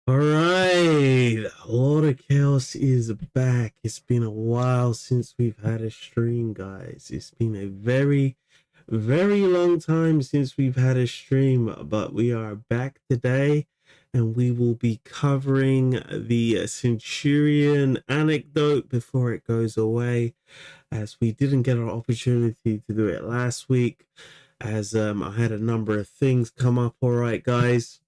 All right, a lot of chaos is back. It's been a while since we've had a stream, guys. It's been a very long time since we've had a stream, but we are back today and we will be covering the Centurion anecdote before it goes away, as we didn't get an opportunity to do it last week, as I had a number of things come up. All right, guys.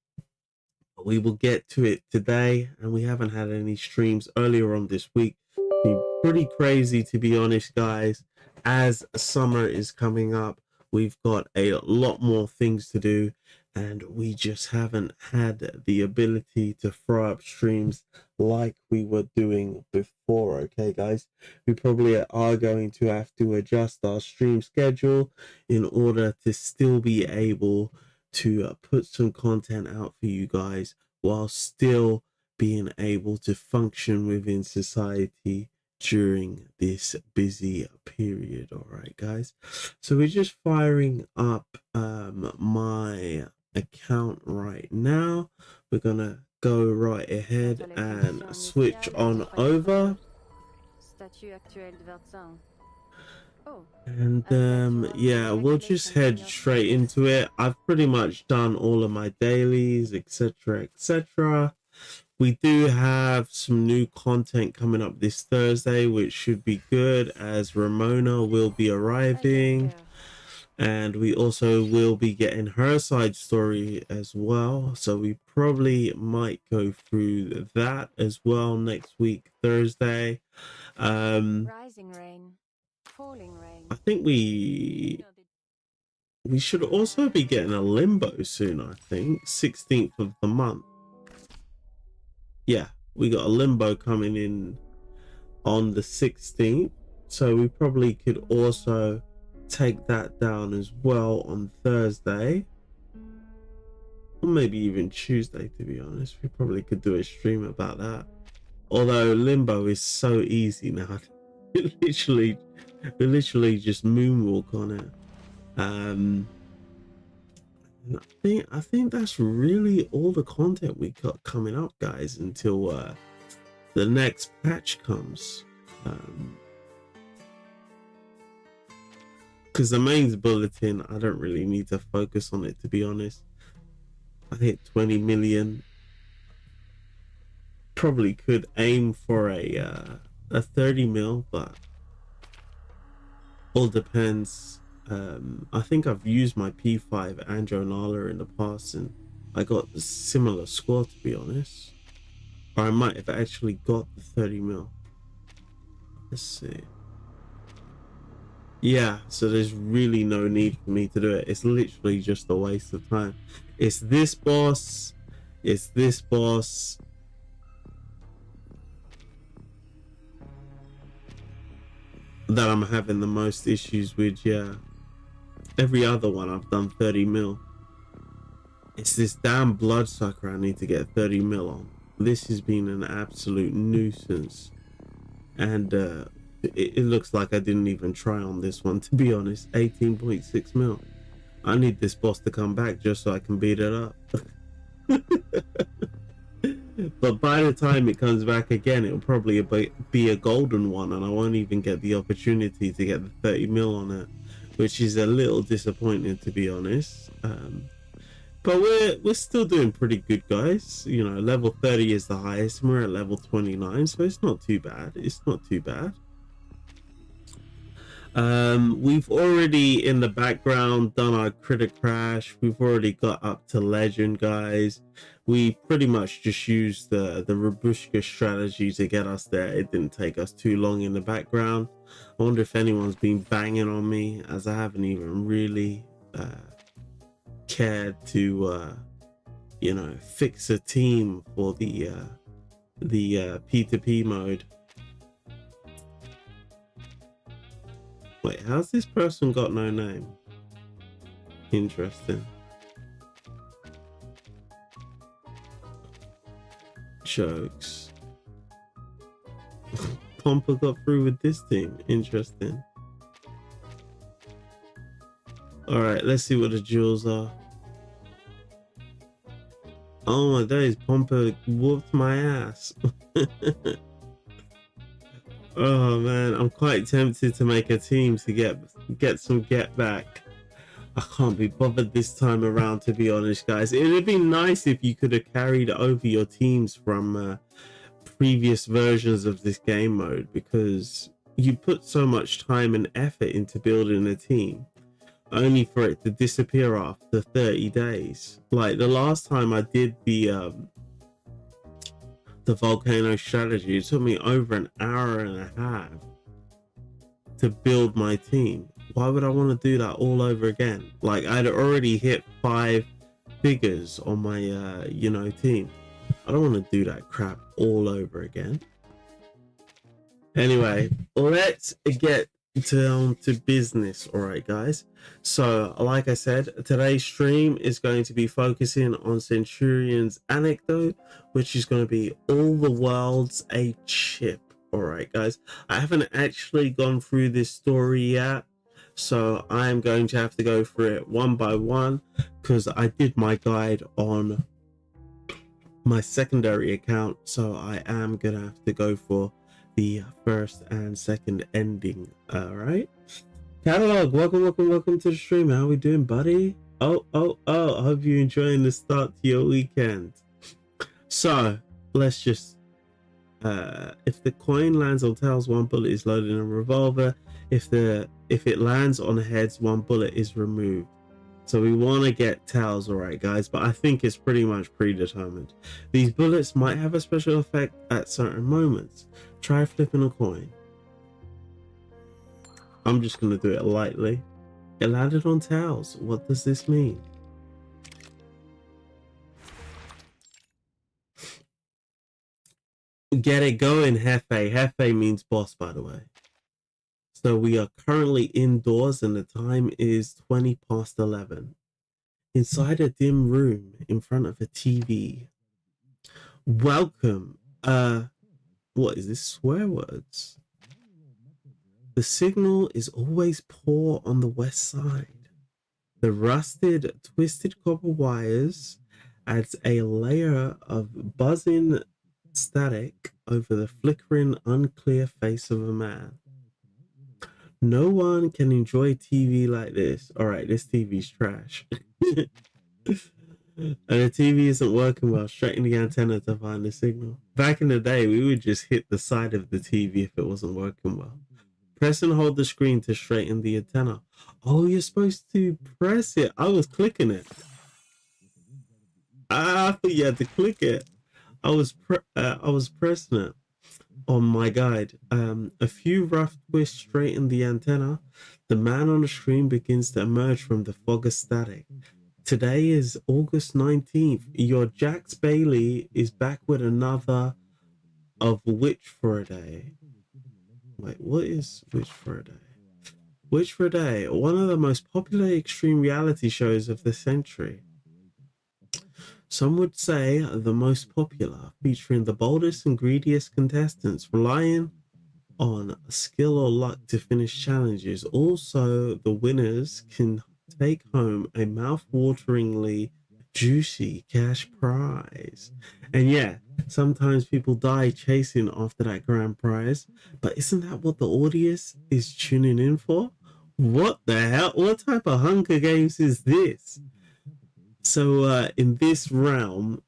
We will get to it today, and we haven't had any streams earlier on this week. It's been pretty crazy, to be honest, guys. As summer is coming up, we've got a lot more things to do, and we just haven't had the ability to throw up streams like we were doing before. Okay, guys, we probably are going to have to adjust our stream schedule in order to still be able to put some content out for you guys while still being able to function within society during this busy period. All right, guys, so we're just firing up my account right now. We're gonna go right ahead and switch on over. And yeah, we'll just head straight into it. I've pretty much done all of my dailies, etc, etc. We do have some new content coming up this Thursday, which should be good, as Ramona will be arriving, and we also will be getting her side story as well, so we probably might go through that as well next week, Thursday. Rising rain, falling rain. I think we should also be getting a limbo soon. I think 16th of the month. Yeah, we got a limbo coming in on the 16th, so we probably could also take that down as well on Thursday, or maybe even Tuesday. To be honest, we probably could do a stream about that. Although limbo is so easy now, we literally just moonwalk on it. I think that's really all the content we got coming up, guys, until the next patch comes. Because the mains bulletin, I don't really need to focus on it, to be honest. I hit 20 million. Probably could aim for a 30 mil, but all depends. I think I've used my P5 Andronala in the past, and I got a similar score, to be honest. Or I might have actually got the 30 mil. Let's see. Yeah, so there's really no need for me to do it. It's literally just a waste of time. It's this boss. It's this boss. That I'm having the most issues with, yeah. Every other one I've done 30 mil. It's this damn bloodsucker I need to get 30 mil on. This has been an absolute nuisance. And it looks like I didn't even try on this one, to be honest. 18.6 mil. I need this boss to come back just so I can beat it up. But by the time it comes back again, it'll probably be a golden one, and I won't even get the opportunity to get the 30 mil on it, which is a little disappointing, to be honest. But we're still doing pretty good, guys. You know, level 30 is the highest, and we're at level 29, so it's not too bad. It's not too bad. We've already in the background done our critic crash. We've already got up to legend, guys. We pretty much just used the Rabushka strategy to get us there. It didn't take us too long in the background. I wonder if anyone's been banging on me, as I haven't even really cared to you know, fix a team for the P2P mode. Wait, how's this person got no name? Interesting. Jokes. Pompa got through with this team. Interesting. Alright, let's see what the jewels are. Oh my days, Pompa whooped my ass. Oh man, I'm quite tempted to make a team to get some get back. I can't be bothered this time around, to be honest, guys. It would be nice if you could have carried over your teams from previous versions of this game mode, because you put so much time and effort into building a team only for it to disappear after 30 days. Like the last time I did the volcano strategy, it took me over an hour and a half to build my team. Why would I want to do that all over again? Like I'd already hit 5 figures on my team. I don't want to do that crap all over again. Anyway, let's get down to business. All right, guys. So like I said, today's stream is going to be focusing on Centurion's Anecdote, which is going to be all the world's a chip. All right, guys. I haven't actually gone through this story yet, so I'm going to have to go through it one by one, because I did my guide on my secondary account, so I am gonna have to go for the first and second ending. All right, Catalog, welcome to the stream. How we doing, buddy? Oh, I hope you're enjoying the start to your weekend. So let's just if the coin lands on tails, 1 bullet is loaded in a revolver. If it lands on heads, 1 bullet is removed. So we want to get tails, all right, guys, but I think it's pretty much predetermined. These bullets might have a special effect at certain moments. Try flipping a coin. I'm just going to do it lightly. It landed on tails. What does this mean? Get it going, Hefe. Hefe means boss, by the way. So we are currently indoors and the time is 20 past 11. Inside a dim room in front of a TV. Welcome. What is this? Swear words. The signal is always poor on the west side. The rusted, twisted copper wires adds a layer of buzzing static over the flickering, unclear face of a man. No one can enjoy TV like this. All right, this TV's trash. And the TV isn't working well. Straighten the antenna to find the signal. Back in the day, we would just hit the side of the TV if it wasn't working well. Press and hold the screen to straighten the antenna. Oh, you're supposed to press it. I was clicking it. I thought you had to click it. I was pressing it on my guide. A few rough twists straighten the antenna. The man on the screen begins to emerge from the fog of static. Today is August 19th. Your Jax Bailey is back with another of Witch for a Day. Wait, what is Witch for a Day? Witch for a Day, one of the most popular extreme reality shows of the century. Some would say the most popular, featuring the boldest and greediest contestants, relying on skill or luck to finish challenges. Also, the winners can take home a mouth-wateringly juicy cash prize. And yeah, sometimes people die chasing after that grand prize, but isn't that what the audience is tuning in for? What the hell? What type of Hunger Games is this? So in this realm,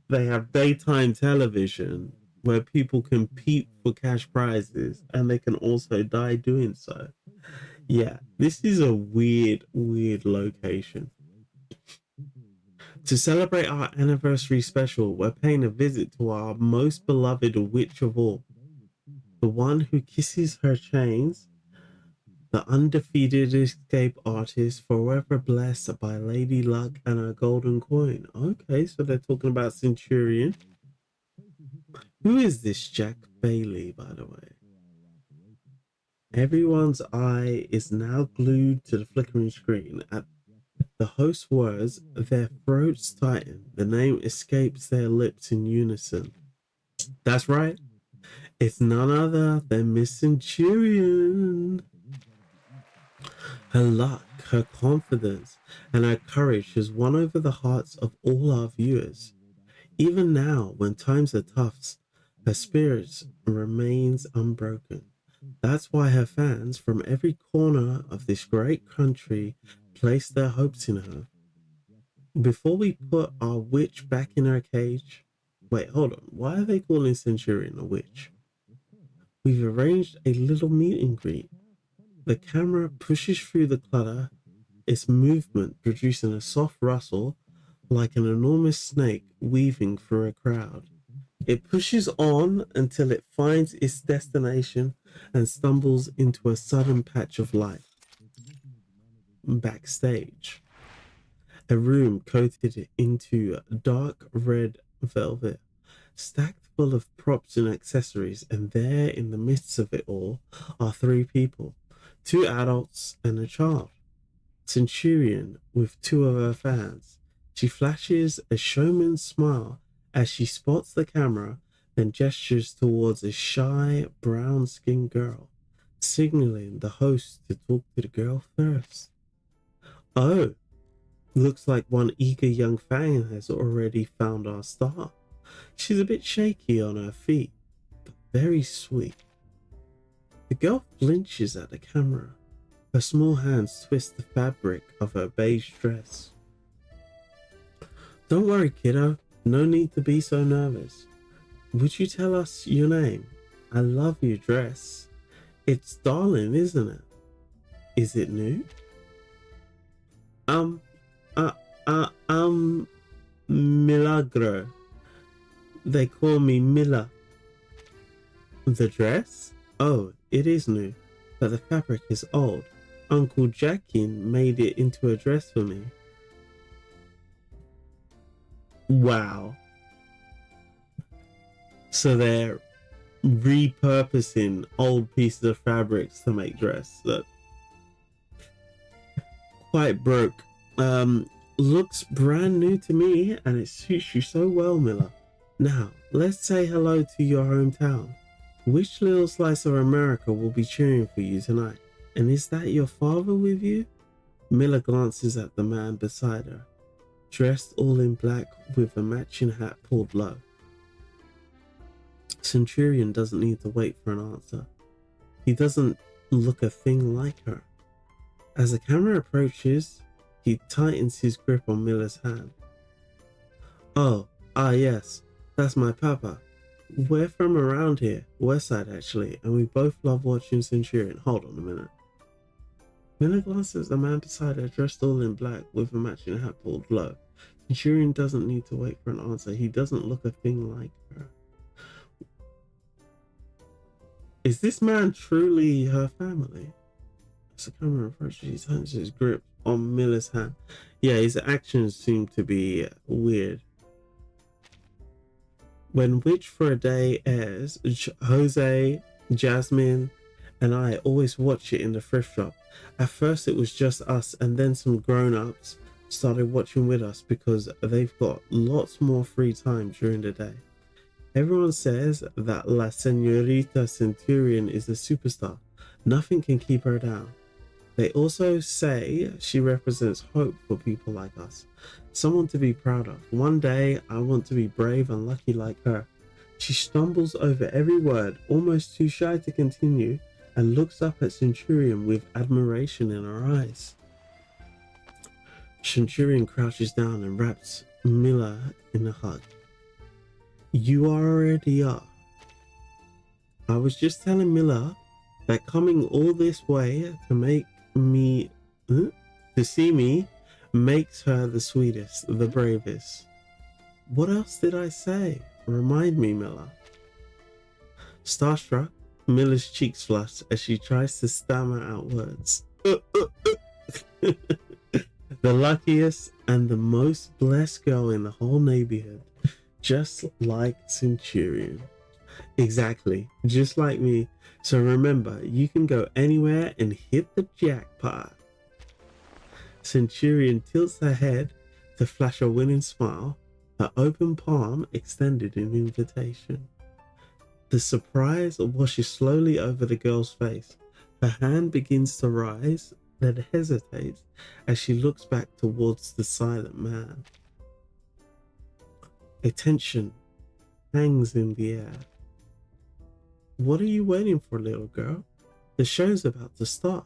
they have daytime television where people compete for cash prizes and they can also die doing so. Yeah, this is a weird location. To celebrate our anniversary special, we're paying a visit to our most beloved witch of all. The one who kisses her chains, the undefeated escape artist, forever blessed by Lady Luck and her golden coin. Okay, so they're talking about Centurion. Who is this Jack Bailey, by the way? Everyone's eye is now glued to the flickering screen. At the host's words, their throats tighten. The name escapes their lips in unison. That's right. It's none other than Miss Centurion. Her luck, her confidence, and her courage has won over the hearts of all our viewers. Even now, when times are tough, her spirit remains unbroken. That's why her fans from every corner of this great country place their hopes in her. Before we put our witch back in her cage, wait, hold on. Why are they calling Centurion a witch? We've arranged a little meet and greet. The camera pushes through the clutter, its movement producing a soft rustle like an enormous snake weaving through a crowd. It pushes on until it finds its destination and stumbles into a sudden patch of light. Backstage. A room coated into dark red velvet, stacked full of props and accessories, and there in the midst of it all are three people, two adults and a child. Centurion with two of her fans. She flashes a showman's smile as she spots the camera, then gestures towards a shy, brown-skinned girl, signaling the host to talk to the girl first. Oh, looks like one eager young fan has already found our star. She's a bit shaky on her feet, but very sweet. The girl flinches at the camera. Her small hands twist the fabric of her beige dress. Don't worry, kiddo. No need to be so nervous. Would you tell us your name? I love your dress. It's darling, isn't it? Is it new? Milagro. They call me Mila. The dress? Oh, it is new, but the fabric is old. Uncle Jackin made it into a dress for me. Wow. So they're repurposing old pieces of fabrics to make dress. That quite broke. Looks brand new to me, and it suits you so well, Mila. Now, let's say hello to your hometown. Which little slice of America will be cheering for you tonight? And is that your father with you? Mila glances at the man beside her, dressed all in black with a matching hat pulled low. Centurion doesn't need to wait for an answer. He doesn't look a thing like her. As the camera approaches, he tightens his grip on Mila's hand. Yes, that's my papa. We're from around here, Westside actually, and we both love watching Centurion. Hold on a minute. Mila glances at the man beside her, dressed all in black with a matching hat pulled low. Centurion doesn't need to wait for an answer. He doesn't look a thing like her. Is this man truly her family? As the camera approaches, he tightens his grip on Mila's hand. Yeah, his actions seem to be weird. When Witch for a Day airs, Jose, Jasmine, and I always watch it in the thrift shop. At first it was just us, and then some grown-ups started watching with us because they've got lots more free time during the day. Everyone says that La Señorita Centurion is a superstar. Nothing can keep her down. They also say she represents hope for people like us. Someone to be proud of. One day, I want to be brave and lucky like her. She stumbles over every word, almost too shy to continue, and looks up at Centurion with admiration in her eyes. Centurion crouches down and wraps Mila in a hug. You already are. I was just telling Mila that coming all this way to see me makes her the sweetest, the bravest. What else did I say? Remind me, Mila. Starstruck, Mila's cheeks flush as she tries to stammer out words. The luckiest and the most blessed girl in the whole neighborhood, just like Centurion. Exactly, just like me. So remember, you can go anywhere and hit the jackpot. Centurion tilts her head to flash a winning smile, her open palm extended in invitation. The surprise washes slowly over the girl's face. Her hand begins to rise, then hesitates as she looks back towards the silent man. A tension hangs in the air. What are you waiting for, little girl? The show's about to start.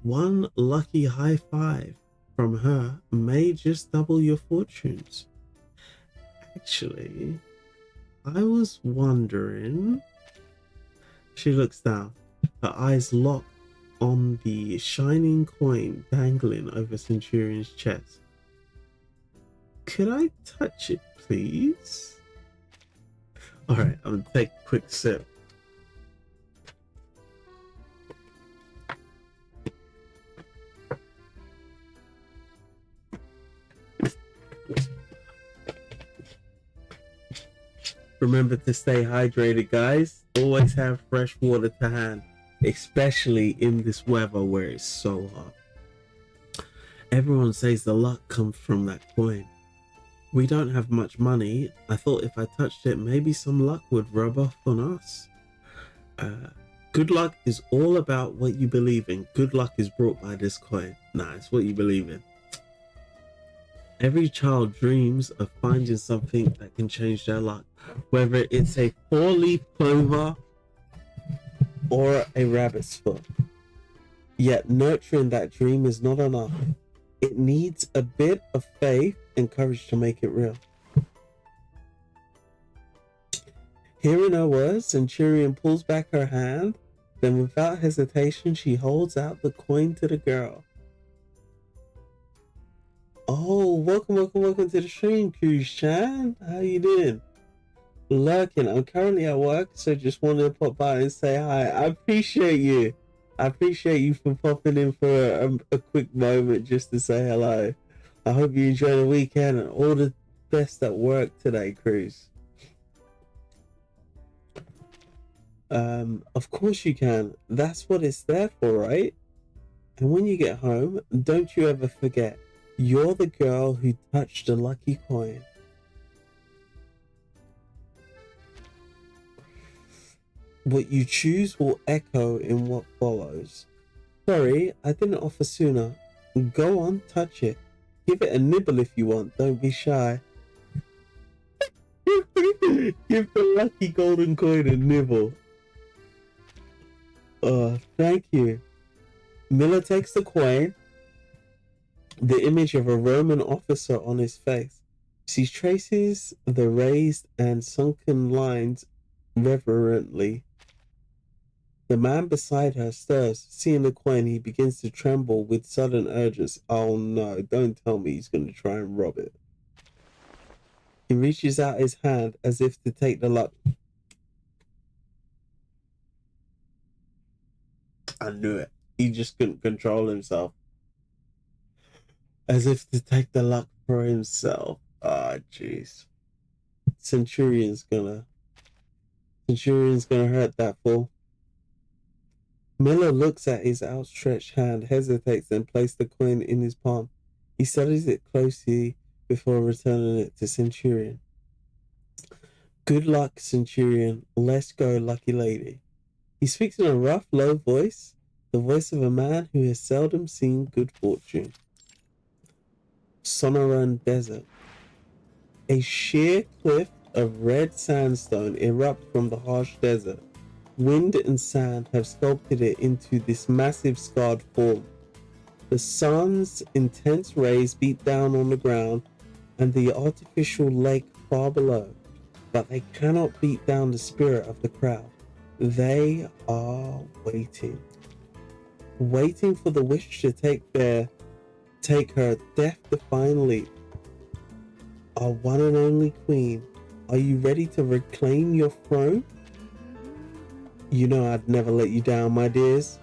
One lucky high five from her may just double your fortunes. Actually, I was wondering... She looks down, her eyes lock on the shining coin dangling over Centurion's chest. Could I touch it, please? Alright, I'm gonna take a quick sip. Remember to stay hydrated, guys. Always have fresh water to hand, especially in this weather where it's so hot. Everyone says the luck comes from that coin. We don't have much money. I thought if I touched it, maybe some luck would rub off on us. Good luck is all about what you believe in. Good luck is brought by this coin. Nah, it's what you believe in. Every child dreams of finding something that can change their luck, whether it's a four-leaf clover or a rabbit's foot. Yet nurturing that dream is not enough. It needs a bit of faith and courage to make it real. Hearing her words, Centurion pulls back her hand. Then without hesitation, she holds out the coin to the girl. Oh, welcome to the stream, Cruise-chan. How you doing? Lurking. I'm currently at work, so just wanted to pop by and say hi. I appreciate you. I appreciate you for popping in for a quick moment just to say hello. I hope you enjoy the weekend and all the best at work today, Cruz. Of course you can. That's what it's there for, right? And when you get home, don't you ever forget, you're the girl who touched the lucky coin. What you choose will echo in what follows. Sorry, I didn't offer sooner. Go on, touch it. Give it a nibble if you want, don't be shy. Give the lucky golden coin a nibble. Thank you. Mila takes the coin, the image of a Roman officer on his face. She traces the raised and sunken lines reverently. The man beside her stirs. Seeing the coin, he begins to tremble with sudden urges. Oh no, don't tell me he's going to try and rob it. He reaches out his hand as if to take the luck. I knew it. He just couldn't control himself. As if to take the luck for himself. Ah, jeez. Centurion's gonna hurt that fool. Miller looks at his outstretched hand, hesitates, and places the coin in his palm. He studies it closely before returning it to Centurion. Good luck, Centurion. Let's go, lucky lady. He speaks in a rough, low voice, the voice of a man who has seldom seen good fortune. Sonoran Desert. A sheer cliff of red sandstone erupts from the harsh desert. Wind and sand have sculpted it into this massive scarred form. The sun's intense rays beat down on the ground and the artificial lake far below, but they cannot beat down the spirit of the crowd. They are waiting for the wish to take her death-defying leap. Our one and only queen, are you ready to reclaim your throne? You know I'd never let you down, my dears.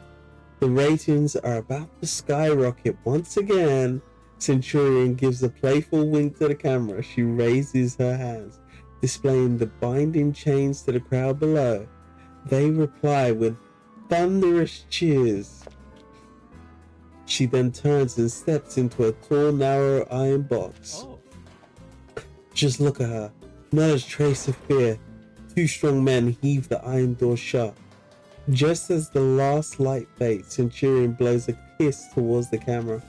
The ratings are about to skyrocket once again. Centurion gives a playful wink to the camera. She raises her hands, displaying the binding chains to the crowd below. They reply with thunderous cheers. She then turns and steps into a tall, narrow iron box. Oh. Just look at her. Not a trace of fear. Two strong men heave the iron door shut. Just as the last light fades, Centurion blows a kiss towards the camera.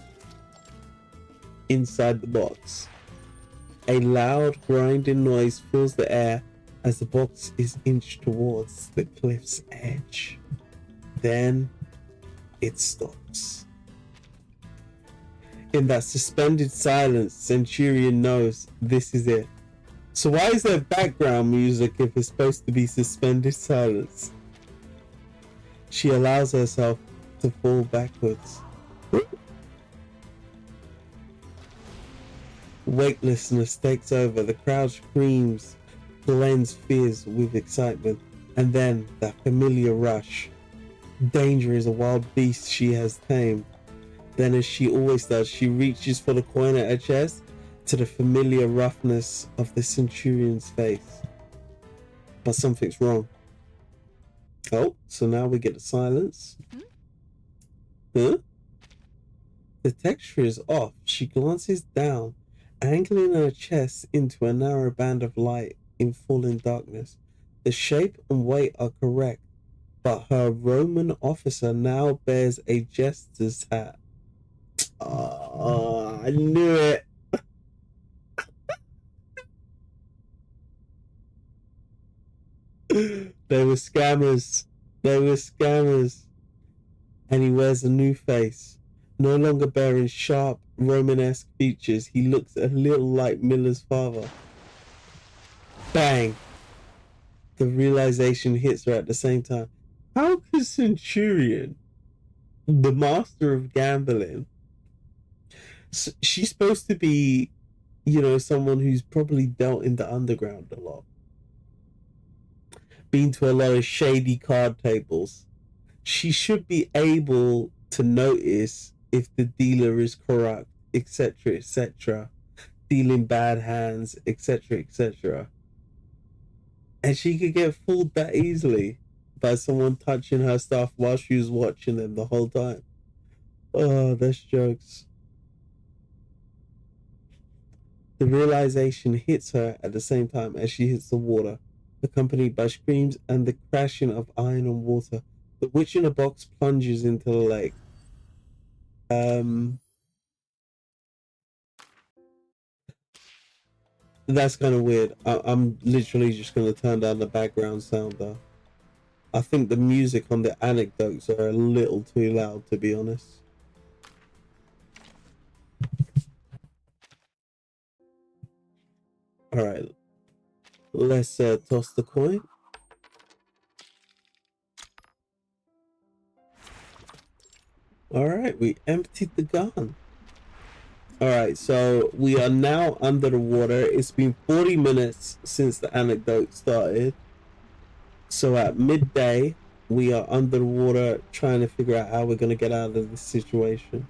Inside the box, A loud grinding noise fills the air as the box is inched towards the cliff's edge. Then it stops. In that suspended silence, Centurion knows this is it. So why is there background music if it's supposed to be suspended silence? She allows herself to fall backwards. Weightlessness takes over. The crowd screams, blends fears with excitement, and then that familiar rush. Danger is a wild beast she has tamed. Then, as she always does, she reaches for the coin at her chest to the familiar roughness of the Centurion's face. But something's wrong. Oh, so now we get the silence. Huh? The texture is off. She glances down, angling her chest into a narrow band of light in falling darkness. The shape and weight are correct, but her Roman officer now bears a jester's hat. Oh, I knew it. They were scammers. They were scammers. And he wears a new face. No longer bearing sharp Romanesque features, he looks a little like Mila's father. Bang! The realization hits her at the same time. How could Centurion, the master of gambling, she's supposed to be, someone who's probably dealt in the underground a lot, been to a lot of shady card tables. She should be able to notice if the dealer is corrupt, etc., etc., dealing bad hands, etc., etc. And she could get fooled that easily by someone touching her stuff while she was watching them the whole time. Oh, that's jokes. The realization hits her at the same time as she hits the water, accompanied by screams and the crashing of iron and water. The witch in a box plunges into the lake. That's kind of weird. I'm literally just going to turn down the background sound though. I think the music on the anecdotes are a little too loud, to be honest. All right, let's toss the coin. All right, we emptied the gun. All right, so we are now under the water. It's been 40 minutes since the anecdote started. So at midday, we are under the water trying to figure out how we're going to get out of this situation.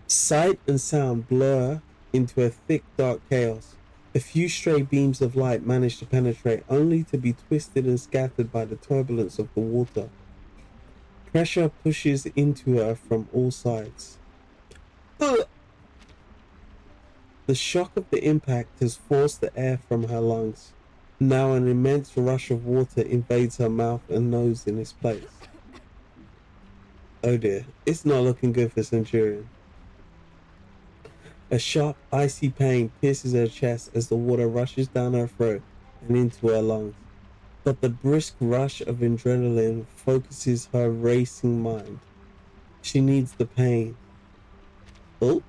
Sight and sound blur into a thick, dark chaos. A few stray beams of light manage to penetrate, only to be twisted and scattered by the turbulence of the water. Pressure pushes into her from all sides. Ugh. The shock of the impact has forced the air from her lungs. Now an immense rush of water invades her mouth and nose in its place. Oh dear, it's not looking good for Centurion. A sharp, icy pain pierces her chest as the water rushes down her throat and into her lungs. But the brisk rush of adrenaline focuses her racing mind. She needs the pain. Oh?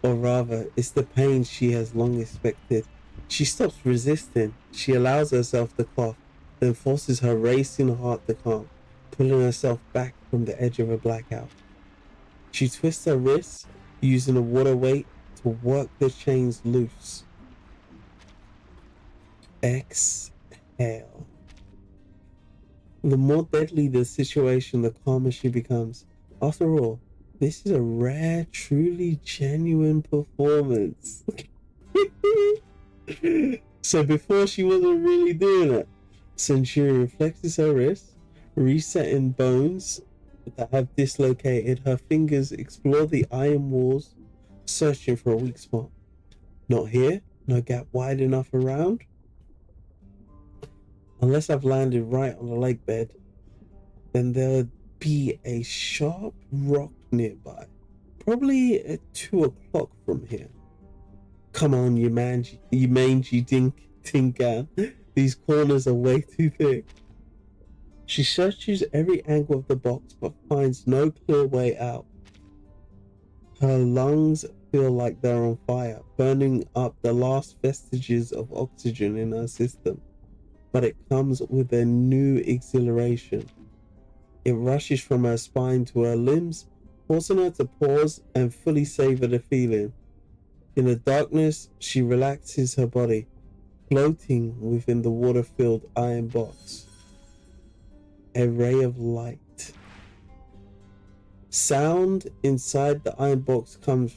Or rather, it's the pain she has long expected. She stops resisting. She allows herself to cough, then forces her racing heart to calm, pulling herself back from the edge of a blackout. She twists her wrists, using the water weight to work the chains loose. Exhale. The more deadly the situation, the calmer she becomes. After all, this is a rare, truly genuine performance. So before she wasn't really doing it. Centurion flexes her wrist, resetting bones that have dislocated. Her fingers explore the iron walls, searching for a weak spot. Not here, no gap wide enough around. Unless I've landed right on the lake bed, then there'll be a sharp rock nearby. Probably at 2 o'clock from here. Come on, you mangy tinker. These corners are way too thick. She searches every angle of the box but finds no clear way out. Her lungs feel like they're on fire, burning up the last vestiges of oxygen in her system. But it comes with a new exhilaration. It rushes from her spine to her limbs, forcing her to pause and fully savor the feeling. In the darkness, she relaxes her body, floating within the water-filled iron box. A ray of light. Sound inside the iron box comes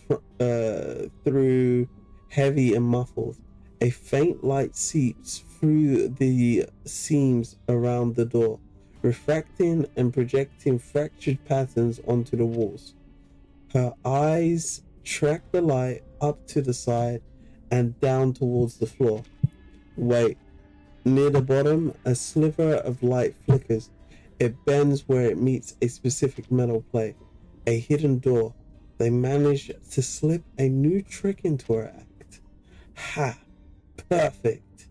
through heavy and muffled. A faint light seeps through the seams around the door, refracting and projecting fractured patterns onto the walls. Her eyes track the light up to the side and down towards the floor. Wait, near the bottom, a sliver of light flickers. It bends where it meets a specific metal plate. A hidden door. They manage to slip a new trick into her act. Ha! Perfect.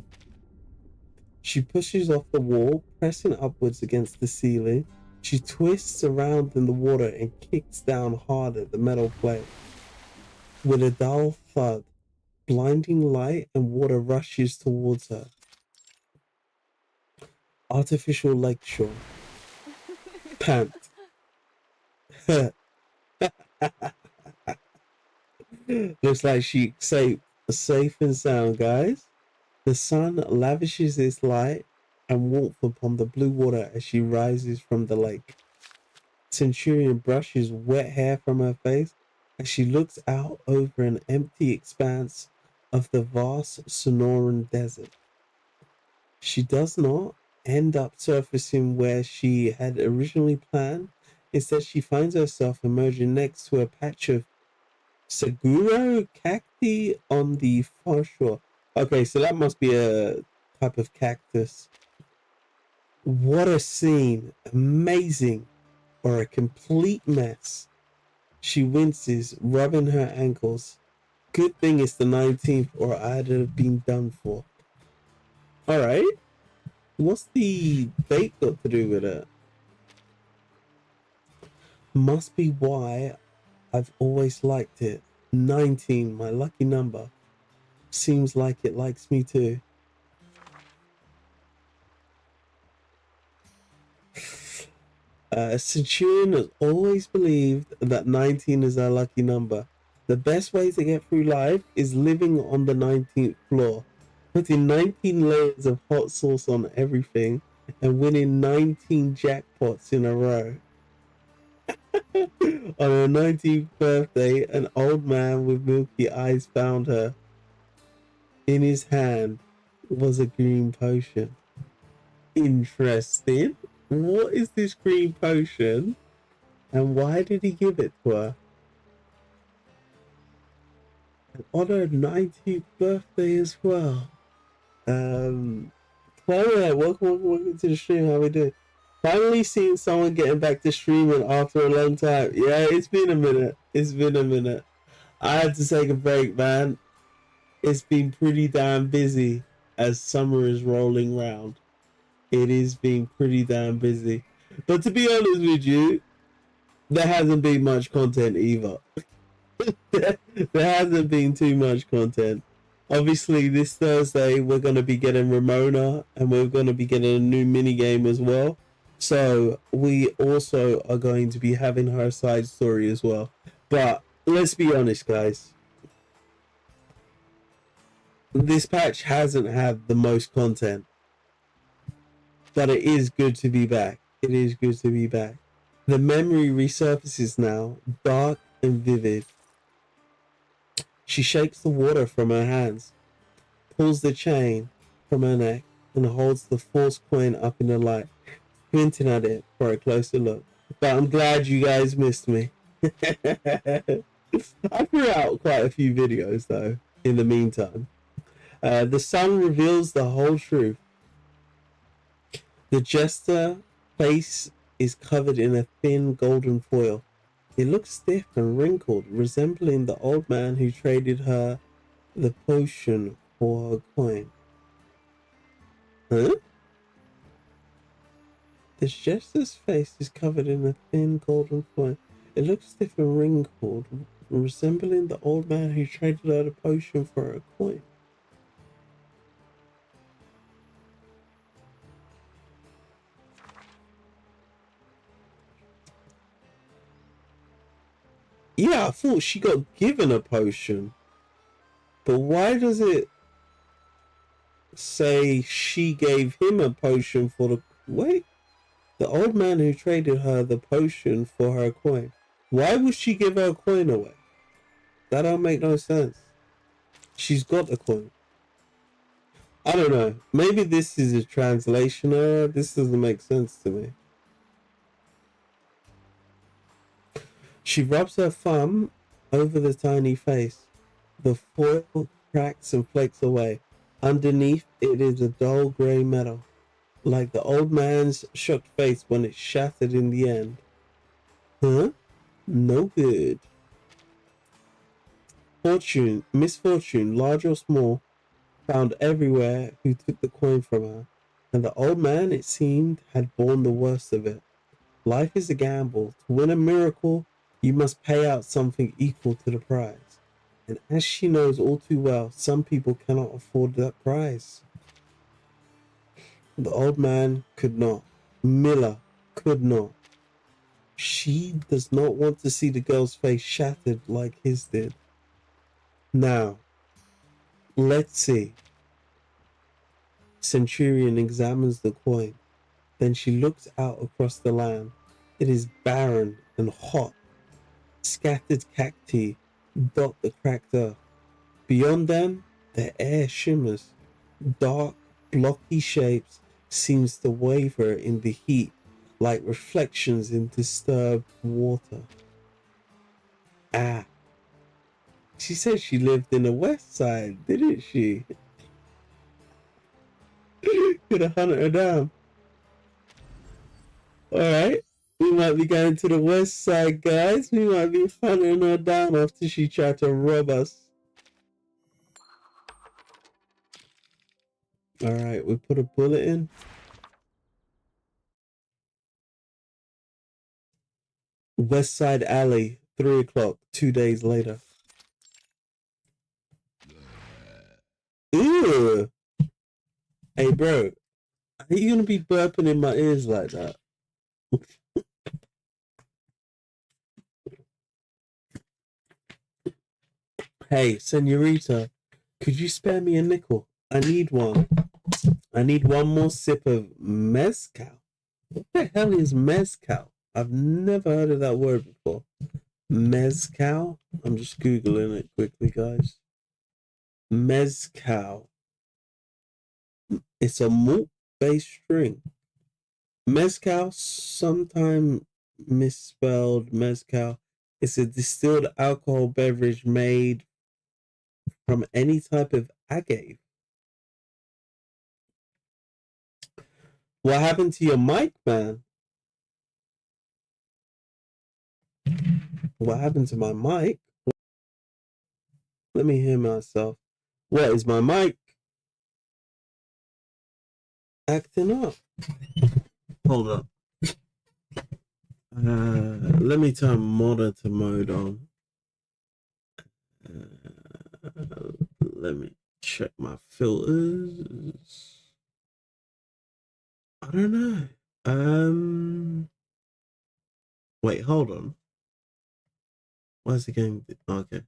She pushes off the wall, pressing upwards against the ceiling. She twists around in the water and kicks down hard at the metal plate. With a dull thud, blinding light and water rushes towards her. Artificial lakeshore. Pant. Looks like she escaped safe and sound, guys. The sun lavishes its light and warmth upon the blue water as she rises from the lake. Centurion brushes wet hair from her face as she looks out over an empty expanse of the vast Sonoran desert. She does not end up surfacing where she had originally planned. Instead, she finds herself emerging next to a patch of Seguro cacti on the far shore. Okay, so that must be a type of cactus. What a scene. Amazing. Or a complete mess. She winces, rubbing her ankles. Good thing it's the 19th or I'd have been done for. Alright. What's the date got to do with it? Must be why I've always liked it. 19, my lucky number. Seems like it likes me too. Centurion has always believed that 19 is our lucky number. The best way to get through life is living on the 19th floor, putting 19 layers of hot sauce on everything, and winning 19 jackpots in a row. On her 19th birthday, an old man with milky eyes found her. In his hand was a green potion. Interesting. What is this green potion? And why did he give it to her? And on her 19th birthday as well. Chloe, welcome to the stream. How we doing? Finally seeing someone getting back to streaming after a long time. Yeah, it's been a minute. It's been a minute. I had to take a break, man. It's been pretty damn busy as summer is rolling round. It is been pretty damn busy. But to be honest with you, there hasn't been much content either. There hasn't been too much content. Obviously, this Thursday, we're going to be getting Ramona, and we're going to be getting a new minigame as well. So, we also are going to be having her side story as well. But, let's be honest, guys. This patch hasn't had the most content. But it is good to be back. It is good to be back. The memory resurfaces now, dark and vivid. She shakes the water from her hands, pulls the chain from her neck, and holds the false coin up in the light, squinting at it for a closer look. But I'm glad you guys missed me. I threw out quite a few videos, though, in the meantime. The sun reveals the whole truth. The jester face is covered in a thin golden foil. It looks stiff and wrinkled, resembling the old man who traded her the potion for her coin. Huh? The jester's face is covered in a thin golden coin. It looks stiff and wrinkled, resembling the old man who traded her the potion for her coin. Yeah, I thought she got given a potion. But why does it say she gave him a potion for the... Wait. The old man who traded her the potion for her coin. Why would she give her coin away? That don't make no sense. She's got the coin. I don't know. Maybe this is a translation error. This doesn't make sense to me. She rubs her thumb over the tiny face. The foil cracks and flakes away. Underneath it is a dull grey metal, like the old man's shocked face when it shattered in the end. Huh? No good. Fortune, misfortune, large or small, found everywhere who took the coin from her, and the old man, it seemed, had borne the worst of it. Life is a gamble. To win a miracle, you must pay out something equal to the prize. And as she knows all too well, some people cannot afford that prize. The old man could not. Mila could not. She does not want to see the girl's face shattered like his did. Now, let's see. Centurion examines the coin. Then she looks out across the land. It is barren and hot. Scattered cacti dot the cracked earth. Beyond them, the air shimmers. Dark, blocky shapes seems to waver in the heat like reflections in disturbed water. Ah. She said she lived in the Westside, didn't she? Could have hunted her down. Alright. We might be going to the Westside, guys. We might be hunting her down after she tried to rob us. Alright, we put a bulletin. Westside Alley, 3 o'clock, 2 days later. Ew. Hey, bro. Are you gonna be burping in my ears like that? Hey, senorita, could you spare me a nickel? I need one. I need one more sip of mezcal. What the hell is mezcal? I've never heard of that word before. Mezcal? I'm just Googling it quickly, guys. Mezcal. It's a malt-based drink. Mezcal, sometimes misspelled mezcal, it's a distilled alcohol beverage made from any type of agave. What happened to your mic, man? What happened to my mic? Let me hear myself. What is my mic acting up? Hold up. Let me turn monitor mode on. Let me check my filters. I don't know. Wait, hold on. Why is the game? Okay.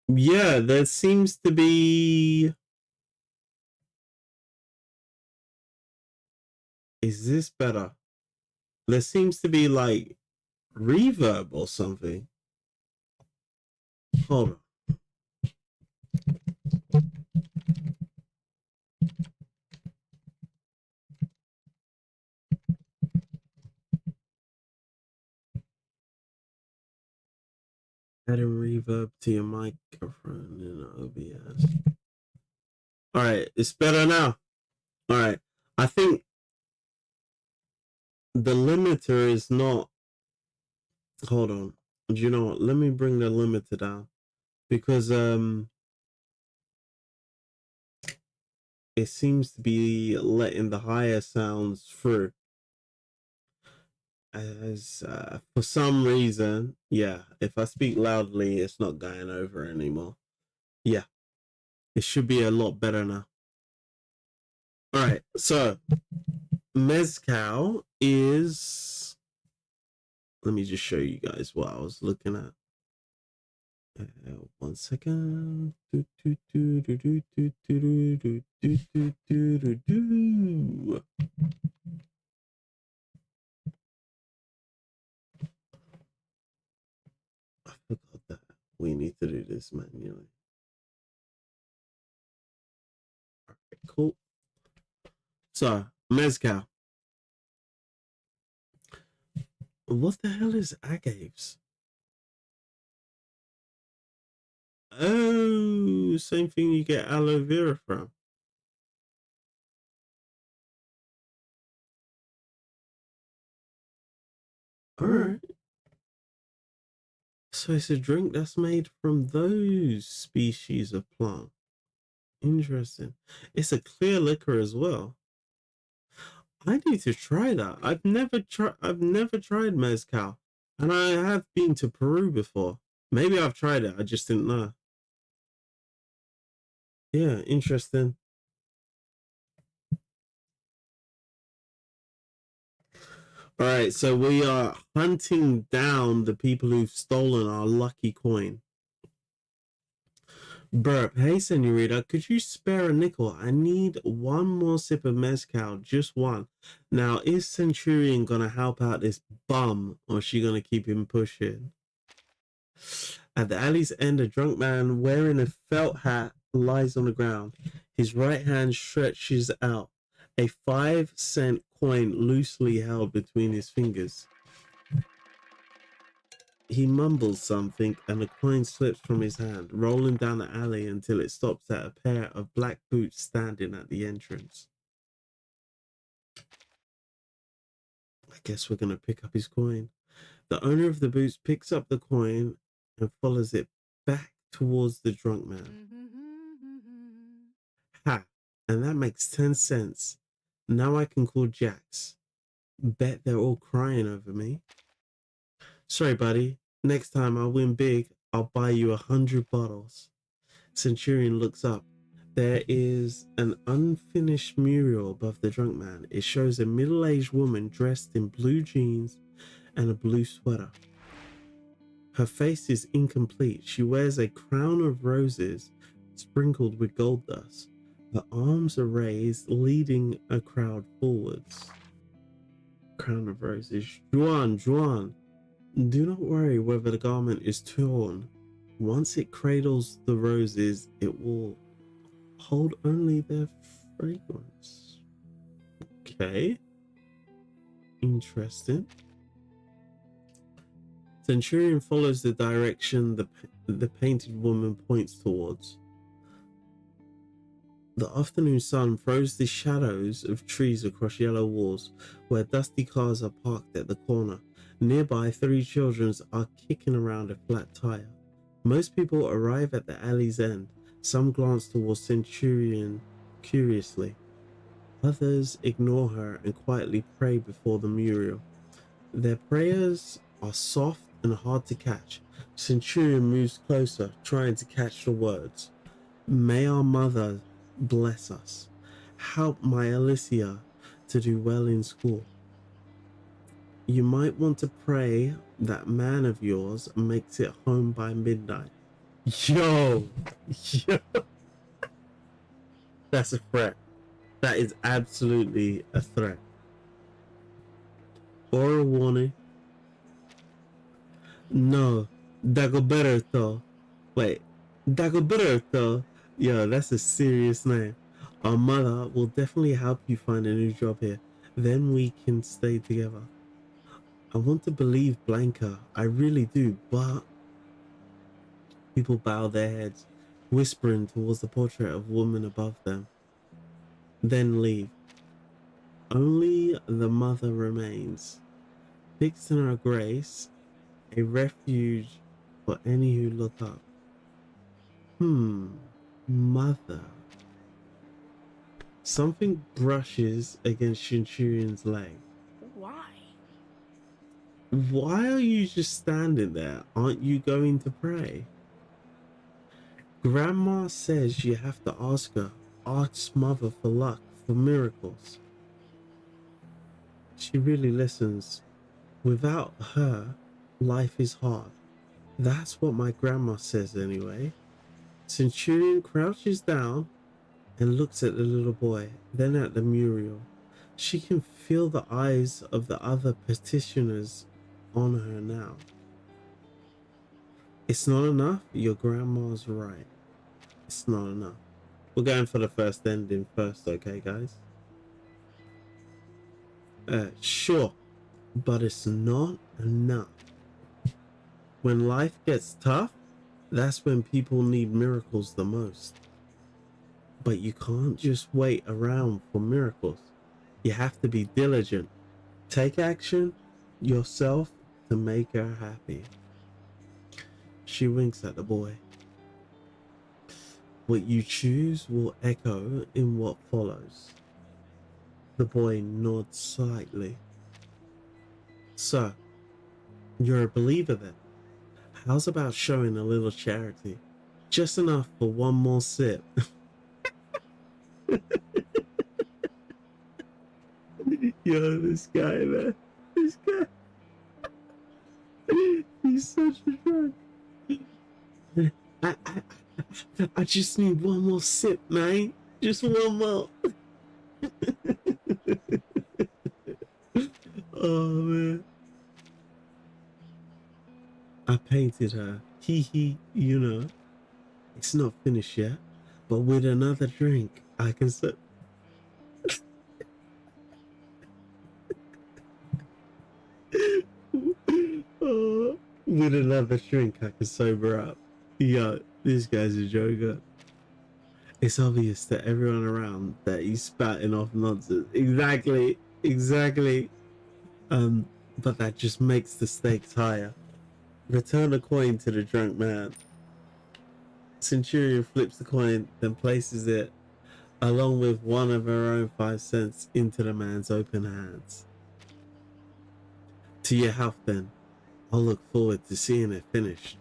Yeah, there seems to be. Is this better? There seems to be like reverb or something. Hold on. Adding reverb to your microphone in OBS. All right, it's better now. All right, I think the limiter is not. Hold on. Do you know what? Let me bring the limiter down. because it seems to be letting the higher sounds through. As for some reason, yeah, if I speak loudly, it's not going over anymore. Yeah, it should be a lot better now. All right, so mezcal is. Let me just show you guys what I was looking at. 1 second. I forgot that we need to do this manually. Okay, cool. So, mezcal. What the hell is agaves? Oh, same thing you get aloe vera from. All right. So it's a drink that's made from those species of plant. Interesting. It's a clear liquor as well. I need to try that. I've never tried mezcal. And I have been to Peru before. Maybe I've tried it, I just didn't know. Yeah, interesting. All right, so we are hunting down the people who've stolen our lucky coin. Burp, hey senorita, could you spare a nickel? I need one more sip of mezcal, just one. Now, is Centurion gonna help out this bum, or is she gonna keep him pushing? At the alley's end, a drunk man wearing a felt hat lies on the ground. His right hand stretches out, a 5-cent coin loosely held between his fingers. He mumbles something and the coin slips from his hand, rolling down the alley until it stops at a pair of black boots standing at the entrance. I guess we're going to pick up his coin. The owner of the boots picks up the coin and follows it back towards the drunk man. Ha! And that makes 10 cents. Now I can call Jax. Bet they're all crying over me. Sorry, buddy. Next time I win big, I'll buy you 100 bottles. Centurion looks up. There is an unfinished mural above the drunk man. It shows a middle-aged woman dressed in blue jeans and a blue sweater. Her face is incomplete. She wears a crown of roses sprinkled with gold dust. Her arms are raised, leading a crowd forwards. Crown of roses. Juan, do not worry whether the garment is torn. Once it cradles the roses, it will hold only their fragrance. Okay. Interesting. Centurion follows the direction the painted woman points towards. The afternoon sun throws the shadows of trees across yellow walls where dusty cars are parked at the corner. Nearby, 3 children are kicking around a flat tire. Most people arrive at the alley's end. Some glance towards Centurion curiously. Others ignore her and quietly pray before the mural. Their prayers are soft and hard to catch. Centurion moves closer, trying to catch the words. May our mother bless us. Help my Alicia to do well in school. You might want to pray that man of yours makes it home by midnight. Yo! That's a threat. That is absolutely a threat. Or a warning. No, Dagoberto. Wait, Dagoberto. Yo, that's a serious name. Our mother will definitely help you find a new job here. Then we can stay together. I want to believe Blanca. I really do, but... People bow their heads, whispering towards the portrait of a woman above them. Then leave. Only the mother remains. Fixed in her grace, a refuge for any who look up. Mother. Something brushes against Centurion's leg. Why? Why are you just standing there? Aren't you going to pray? Grandma says you have to ask her. Ask Mother for luck, for miracles. She really listens. Without her, life is hard. That's what my grandma says anyway. Centurion crouches down and looks at the little boy, then at the mural. She can feel the eyes of the other petitioners on her now. It's not enough. Your grandma's right. It's not enough. We're going for the first ending first, okay, guys? Sure, but it's not enough. When life gets tough, that's when people need miracles the most. But you can't just wait around for miracles. You have to be diligent. Take action yourself to make her happy. She winks at the boy. What you choose will echo in what follows. The boy nods slightly. So, you're a believer then? How's about showing a little charity? Just enough for one more sip. Yo, this guy, man. This guy. He's such a drunk. I just need one more sip, man. Just one more. Oh, man. I painted her. Hee hee, you know. It's not finished yet, but with another drink, I can sip. Oh, with another drink, I can sober up. Yo, this guy's a joker. It's obvious to everyone around that he's spouting off nonsense. Exactly. But that just makes the stakes higher. Return the coin to the drunk man. Centurion flips the coin, then places it, along with one of her own 5 cents, into the man's open hands. To your health, then. I'll look forward to seeing it finished.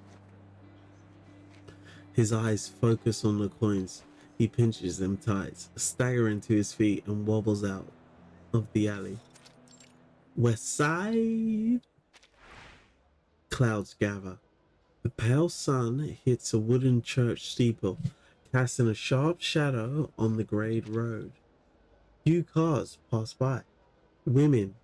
His eyes focus on the coins. He pinches them tight, staggering to his feet and wobbles out of the alley. Westside. Clouds gather. The pale sun hits a wooden church steeple, casting a sharp shadow on the grade road. Few cars pass by. Women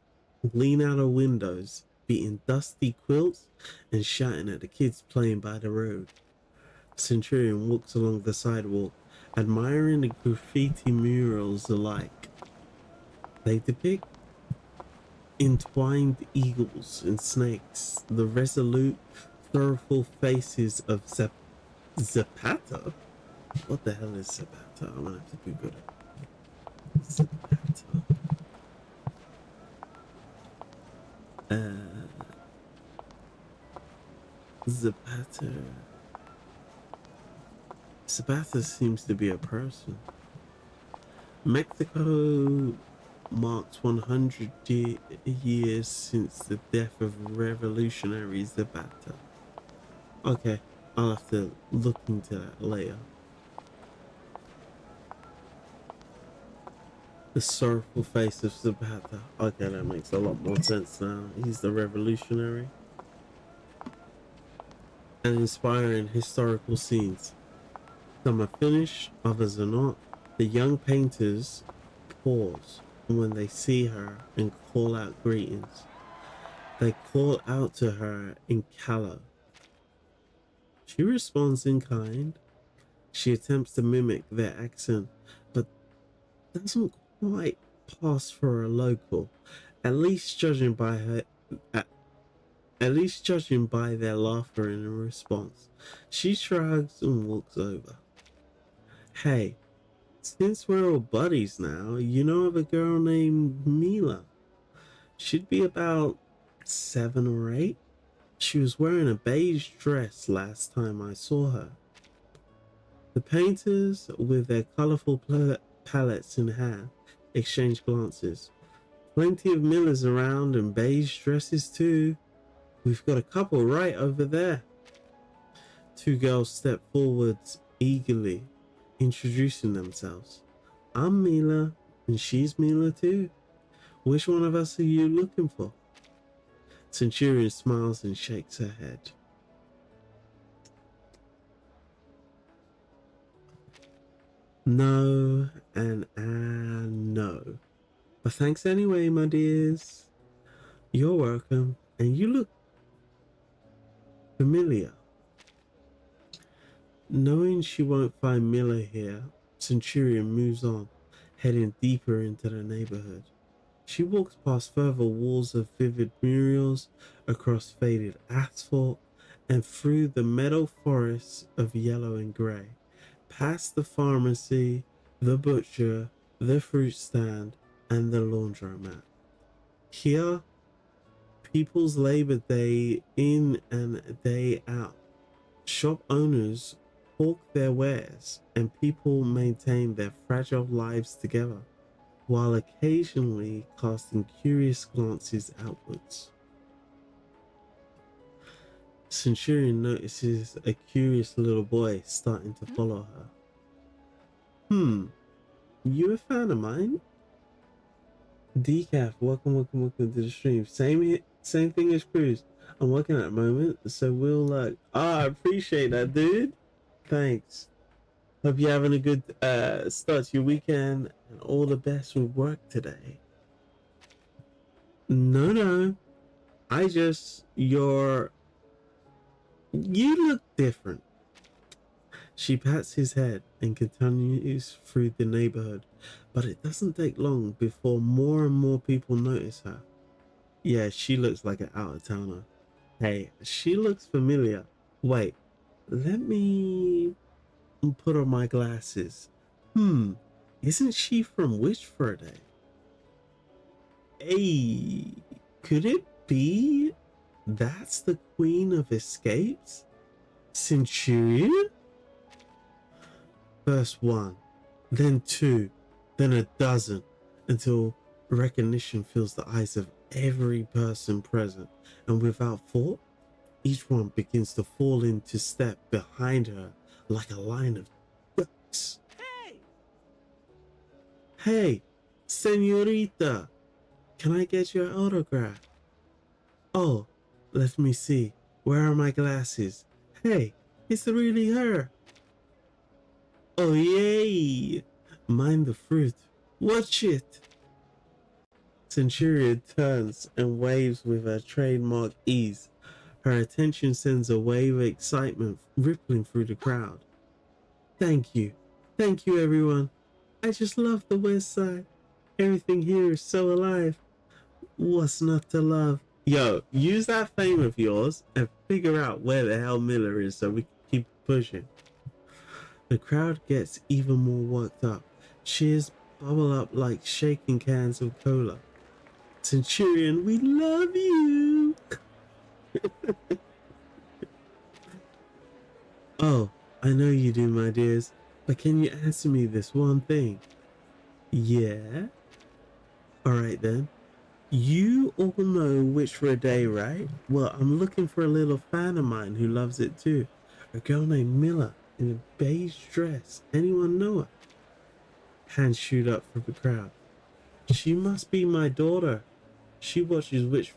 lean out of windows, beating dusty quilts and shouting at the kids playing by the road. Centurion walks along the sidewalk, admiring the graffiti murals alike. They depict entwined eagles and snakes, the resolute, sorrowful faces of Zapata? What the hell is Zapata? I'm gonna have to Google it. Zapata. Zapata. Zapata seems to be a person. Mexico marks 100 years since the death of Revolutionary Zapata. Okay, I'll have to look into that later. The sorrowful face of Zapata. Okay, that makes a lot more sense now. He's the revolutionary. And inspiring historical scenes. Some are finished, others are not. The young painters pause when they see her and call out greetings. They call out to her in callow. She responds in kind. She attempts to mimic their accent, but doesn't quite pass for a local. At least judging by their laughter in response. She shrugs and walks over. Hey, since we're all buddies now, you know of a girl named Mila? She'd be about 7 or 8. She was wearing a beige dress last time I saw her. The painters, with their colorful palettes in hand, exchange glances. Plenty of Millers around and beige dresses too. We've got a couple right over there. Two girls step forwards eagerly, introducing themselves. I'm Mila, and she's Mila too. Which one of us are you looking for? Centurion smiles and shakes her head. No and no. But thanks anyway, my dears. You're welcome, and you look familiar. Knowing she won't find Mila here, Centurion moves on, heading deeper into the neighborhood. She walks past further walls of vivid murals, across faded asphalt, and through the meadow forests of yellow and grey, past the pharmacy, the butcher, the fruit stand, and the laundromat. Here, people's labor day in and day out. Shop owners hawk their wares, and people maintain their fragile lives together, while occasionally casting curious glances outwards. Centurion notices a curious little boy starting to follow her. You a fan of mine? Decaf, welcome to the stream. Same thing as Cruz. I'm working at the moment, so we'll I appreciate that, dude. Thanks. Hope you're having a good start to your weekend, and all the best with work today. No. You look different. She pats his head and continues through the neighborhood, but it doesn't take long before more and more people notice her. Yeah, she looks like an out-of-towner. Hey, she looks familiar. Wait, let me put on my glasses. Isn't she from Wish for a Day? Hey, could it be that's the Queen of Escapes? Centurion? First one, then two, then a dozen, until recognition fills the eyes of every person present, and without thought, each one begins to fall into step behind her like a line of ducks. Hey, señorita, can I get your autograph? Oh, let me see. Where are my glasses? Hey, it's really her. Oh, yay! Mind the fruit. Watch it! Centurion turns and waves with her trademark ease. Her attention sends a wave of excitement rippling through the crowd. Thank you. Thank you, everyone. I just love the Westside. Everything here is so alive. What's not to love? Yo, use that fame of yours and figure out where the hell Miller is so we can keep pushing. The crowd gets even more worked up. Cheers bubble up like shaking cans of cola. Centurion, we love you! Oh, I know you do, my dears, but can you answer me this one thing? Yeah? Alright then. You all know Witch for a Day, right? Well, I'm looking for a little fan of mine who loves it too. A girl named Mila in a beige dress. Anyone know her? Hands shoot up from the crowd. She must be my daughter. She watches Witch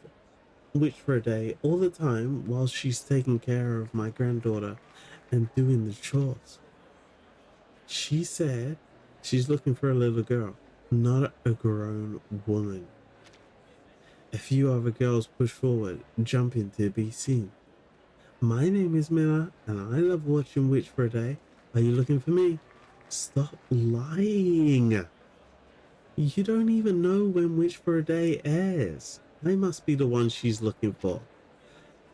for a Day all the time while she's taking care of my granddaughter and doing the chores. She said she's looking for a little girl, not a grown woman. A few other girls push forward, jumping to be seen. My name is Mila, and I love watching Witch for a Day. Are you looking for me? Stop lying. You don't even know when Witch for a Day airs. I must be the one she's looking for.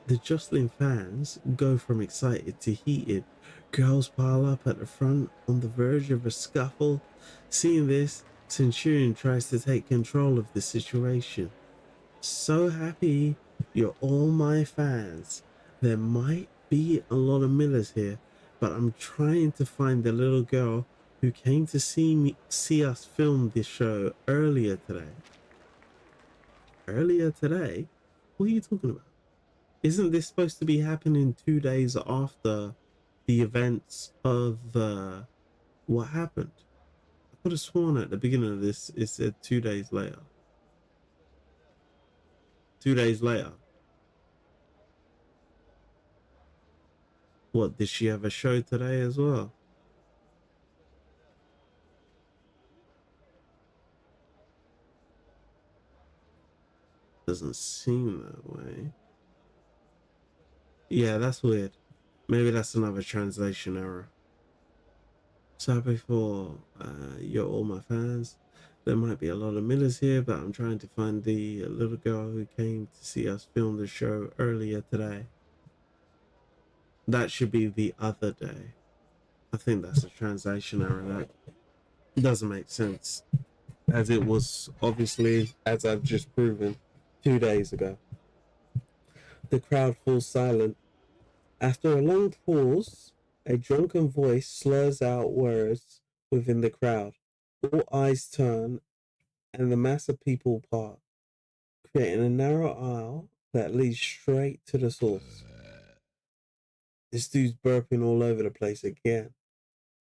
The jostling fans go from excited to heated. Girls pile up at the front on the verge of a scuffle. Seeing this, Centurion tries to take control of the situation. So happy you're all my fans. There might be a lot of Millers here, but I'm trying to find the little girl who came to see us film this show earlier today. Earlier today? What are you talking about? Isn't this supposed to be happening 2 days after the events of what happened? I could have sworn at the beginning of this it said 2 days later. 2 days later. What, did she have a show today as well? Doesn't seem that way. Yeah, that's weird. Maybe that's another translation error. So before you're all my fans, there might be a lot of Millers here, but I'm trying to find the little girl who came to see us film the show earlier today. That should be the other day. I think that's a translation error. That doesn't make sense, as it was obviously, as I've just proven, 2 days ago. The crowd falls silent. After a long pause, a drunken voice slurs out words within the crowd. All eyes turn, and the mass of people part, creating a narrow aisle that leads straight to the source. This dude's burping all over the place again.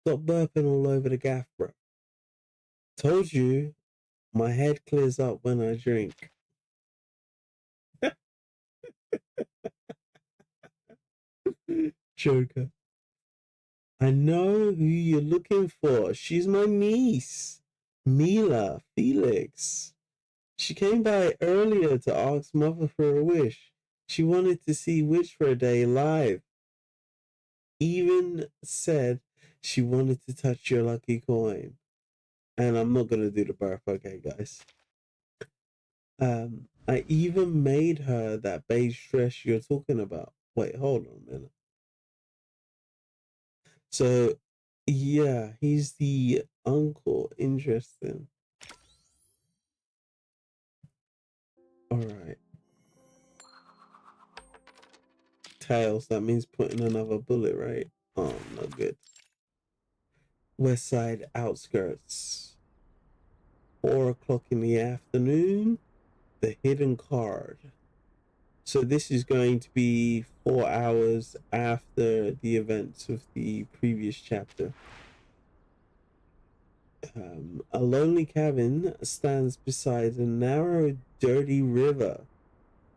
Stop burping all over the gaff, bro. Told you, my head clears up when I drink. Joker. I know who you're looking for. She's my niece, Mila Felix. She came by earlier to ask Mother for a wish. She wanted to see Witch for a day live. Even said she wanted to touch your lucky coin. And I'm not going to do the birth, okay, guys? I even made her that beige dress you're talking about. Wait, hold on a minute. So, yeah, he's the uncle. Interesting. All right. Tails, that means putting another bullet, right? Oh, no good. Westside Outskirts. 4 o'clock in the afternoon. The hidden card. So this is going to be 4 hours after the events of the previous chapter. A lonely cabin stands beside a narrow, dirty river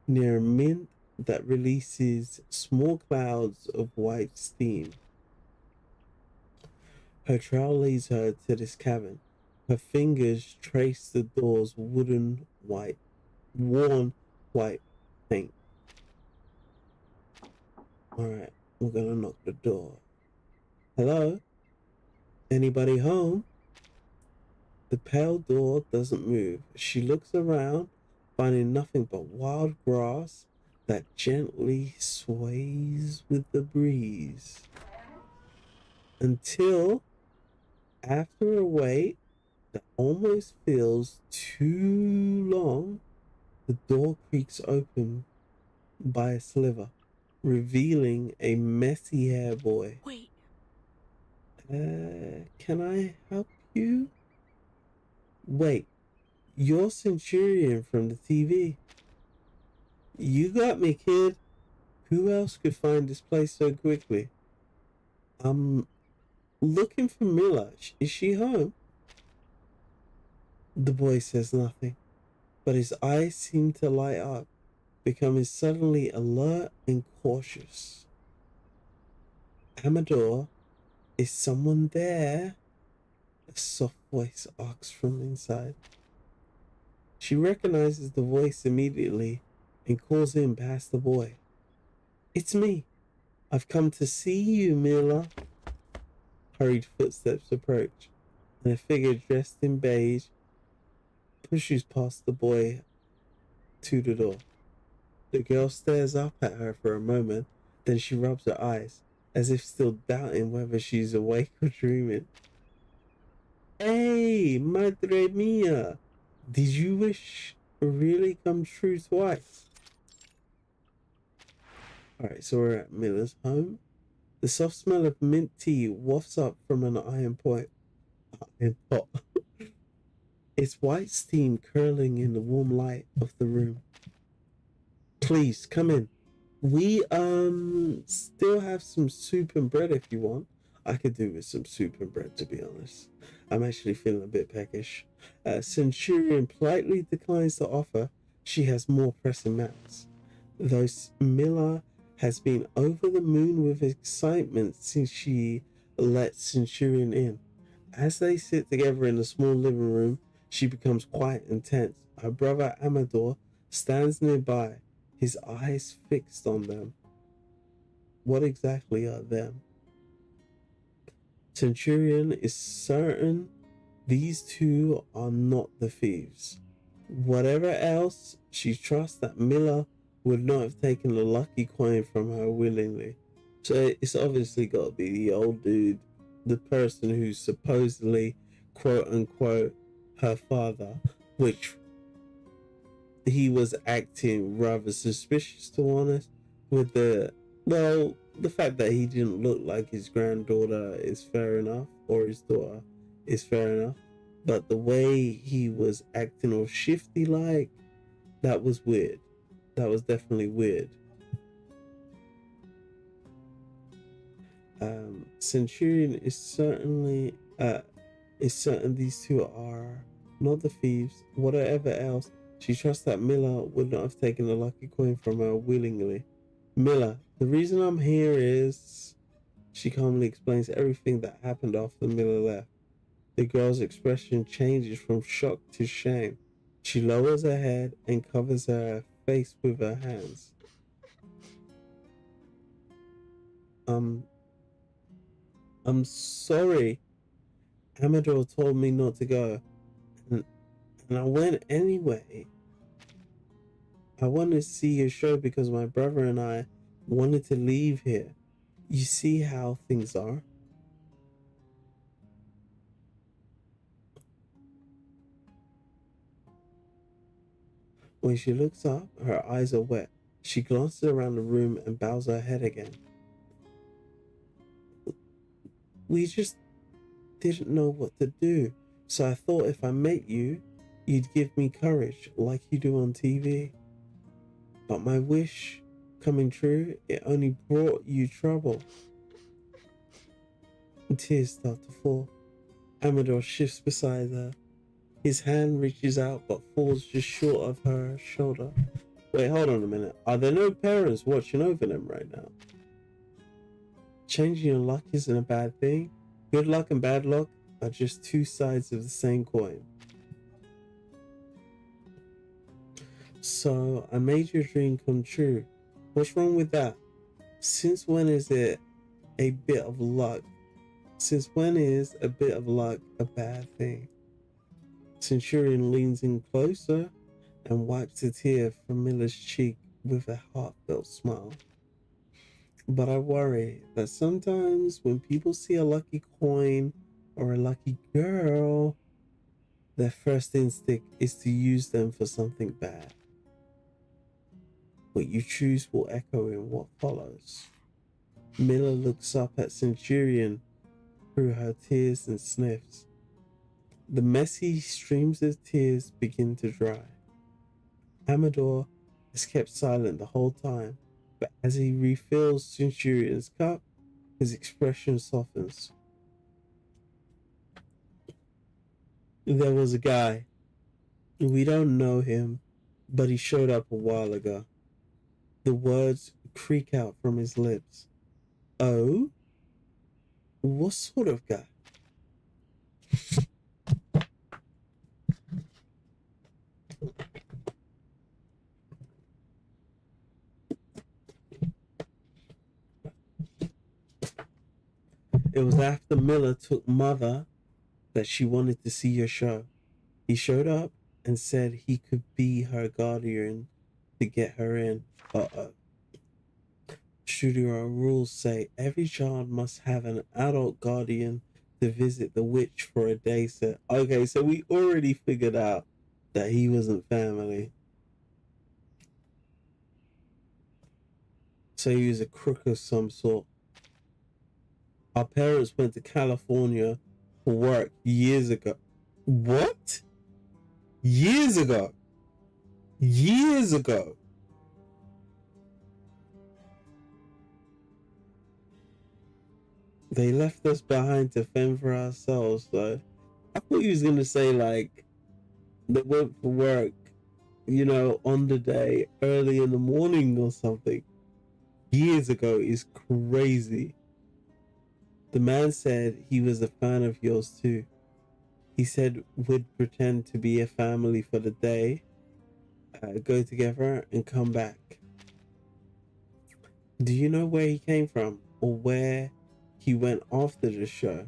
near a mint that releases small clouds of white steam. Her trail leads her to this cabin. Her fingers trace the door's worn white paint. Alright, we're gonna knock the door. Hello? Anybody home? The pale door doesn't move. She looks around, finding nothing but wild grass that gently sways with the breeze. Until, after a wait that almost feels too long, the door creaks open by a sliver, revealing a messy hair boy. Wait. Can I help you? Wait, you're Centurion from the TV. You got me, kid. Who else could find this place so quickly? I'm looking for Mila. Is she home? The boy says nothing, but his eyes seem to light up, becoming suddenly alert and cautious. Amador, is someone there? A soft voice asks from inside. She recognizes the voice immediately and calls in past the boy. It's me. I've come to see you, Mila. Hurried footsteps approach, and a figure dressed in beige pushes past the boy to the door. The girl stares up at her for a moment, then she rubs her eyes, as if still doubting whether she's awake or dreaming. Hey, madre mia! Did you wish really come true twice? Alright, so we're at Mila's home. The soft smell of mint tea wafts up from an iron pot. Its white steam curling in the warm light of the room. Please, come in. We still have some soup and bread if you want. I could do with some soup and bread, to be honest. I'm actually feeling a bit peckish. Centurion politely declines the offer. She has more pressing matters. Though Mila has been over the moon with excitement since she let Centurion in. As they sit together in the small living room, she becomes quiet and tense. Her brother Amador stands nearby, his eyes fixed on them. What exactly are them? Centurion is certain these two are not the thieves. Whatever else, she trusts that Mila would not have taken the lucky coin from her willingly. So it's obviously got to be the old dude, the person who's supposedly, quote unquote, her father, which he was acting rather suspicious, to be honest, with the fact that he didn't look like his granddaughter is fair enough, or his daughter is fair enough, but the way he was acting all shifty like, that was weird. That was definitely weird. Centurion is certain these two are not the thieves. Whatever else, she trusts that Mila would not have taken the lucky coin from her willingly. Mila, the reason I'm here is... She calmly explains everything that happened after Mila left. The girl's expression changes from shock to shame. She lowers her head and covers her face with her hands. I'm sorry. Amador told me not to go, and I went anyway. I wanted to see your show because my brother and I wanted to leave here. You see how things are. When she looks up, her eyes are wet. She glances around the room and bows her head again. We just didn't know what to do, so I thought if I met you, you'd give me courage like you do on TV. But my wish coming true, it only brought you trouble. Tears start to fall. Amador shifts beside her. His hand reaches out but falls just short of her shoulder. Wait, hold on a minute. Are there no parents watching over them right now? Changing your luck isn't a bad thing. Good luck and bad luck are just two sides of the same coin. So, I made your dream come true. What's wrong with that? Since when is it a bit of luck? Since when is a bit of luck a bad thing? Centurion leans in closer and wipes a tear from Mila's cheek with a heartfelt smile. But I worry that sometimes when people see a lucky coin or a lucky girl, their first instinct is to use them for something bad. What you choose will echo in what follows. Mila looks up at Centurion through her tears and sniffs. The messy streams of tears begin to dry. Amador has kept silent the whole time, but as he refills Centurion's cup, his expression softens. There was a guy. We don't know him, but he showed up a while ago. The words creak out from his lips. Oh? What sort of guy? It was after Mila took Mother that she wanted to see your show. He showed up and said he could be her guardian to get her in. Studio rules say every child must have an adult guardian to visit the witch for a day set. Okay, so we already figured out that he wasn't family. So he was a crook of some sort. Our parents went to California for work years ago. What? Years ago. Years ago. They left us behind to fend for ourselves, though. I thought he was gonna say like they went for work, you know, on the day, early in the morning or something. Years ago is crazy. The man said he was a fan of yours too. He said we'd pretend to be a family for the day, go together and come back. Do you know where he came from or where he went after the show?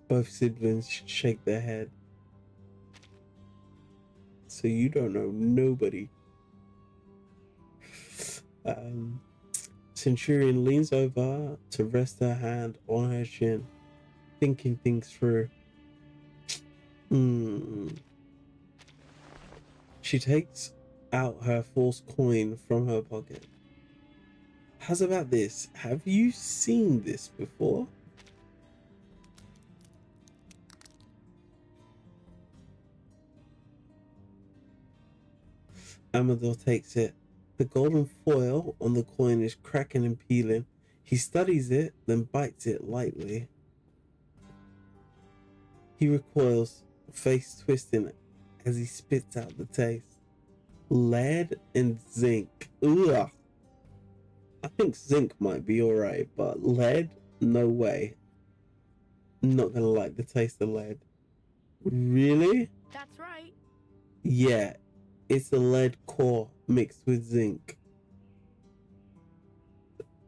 Both siblings shake their head. So you don't know nobody. Centurion leans over to rest her hand on her chin, thinking things through. She takes out her false coin from her pocket. How's about this? Have you seen this before? Amador takes it. The golden foil on the coin is cracking and peeling. He studies it, then bites it lightly. He recoils, face twisting as he spits out the taste. Lead and zinc. Ugh. I think zinc might be alright, but lead? No way. I'm not gonna like the taste of lead. Really? That's right. Yeah, it's a lead core mixed with zinc.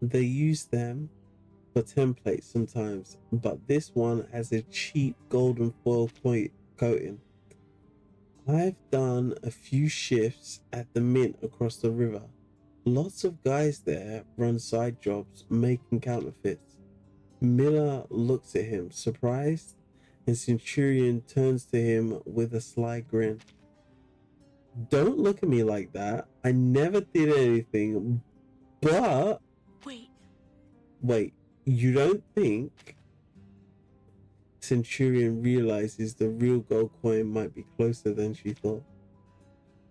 They use them for templates sometimes, but this one has a cheap golden foil coating. I've done a few shifts at the mint across the river. Lots of guys there run side jobs making counterfeits. Mila looks at him, surprised, and Centurion turns to him with a sly grin. Don't look at me like that. I never did anything, but... Wait, you don't think... Centurion realizes the real gold coin might be closer than she thought.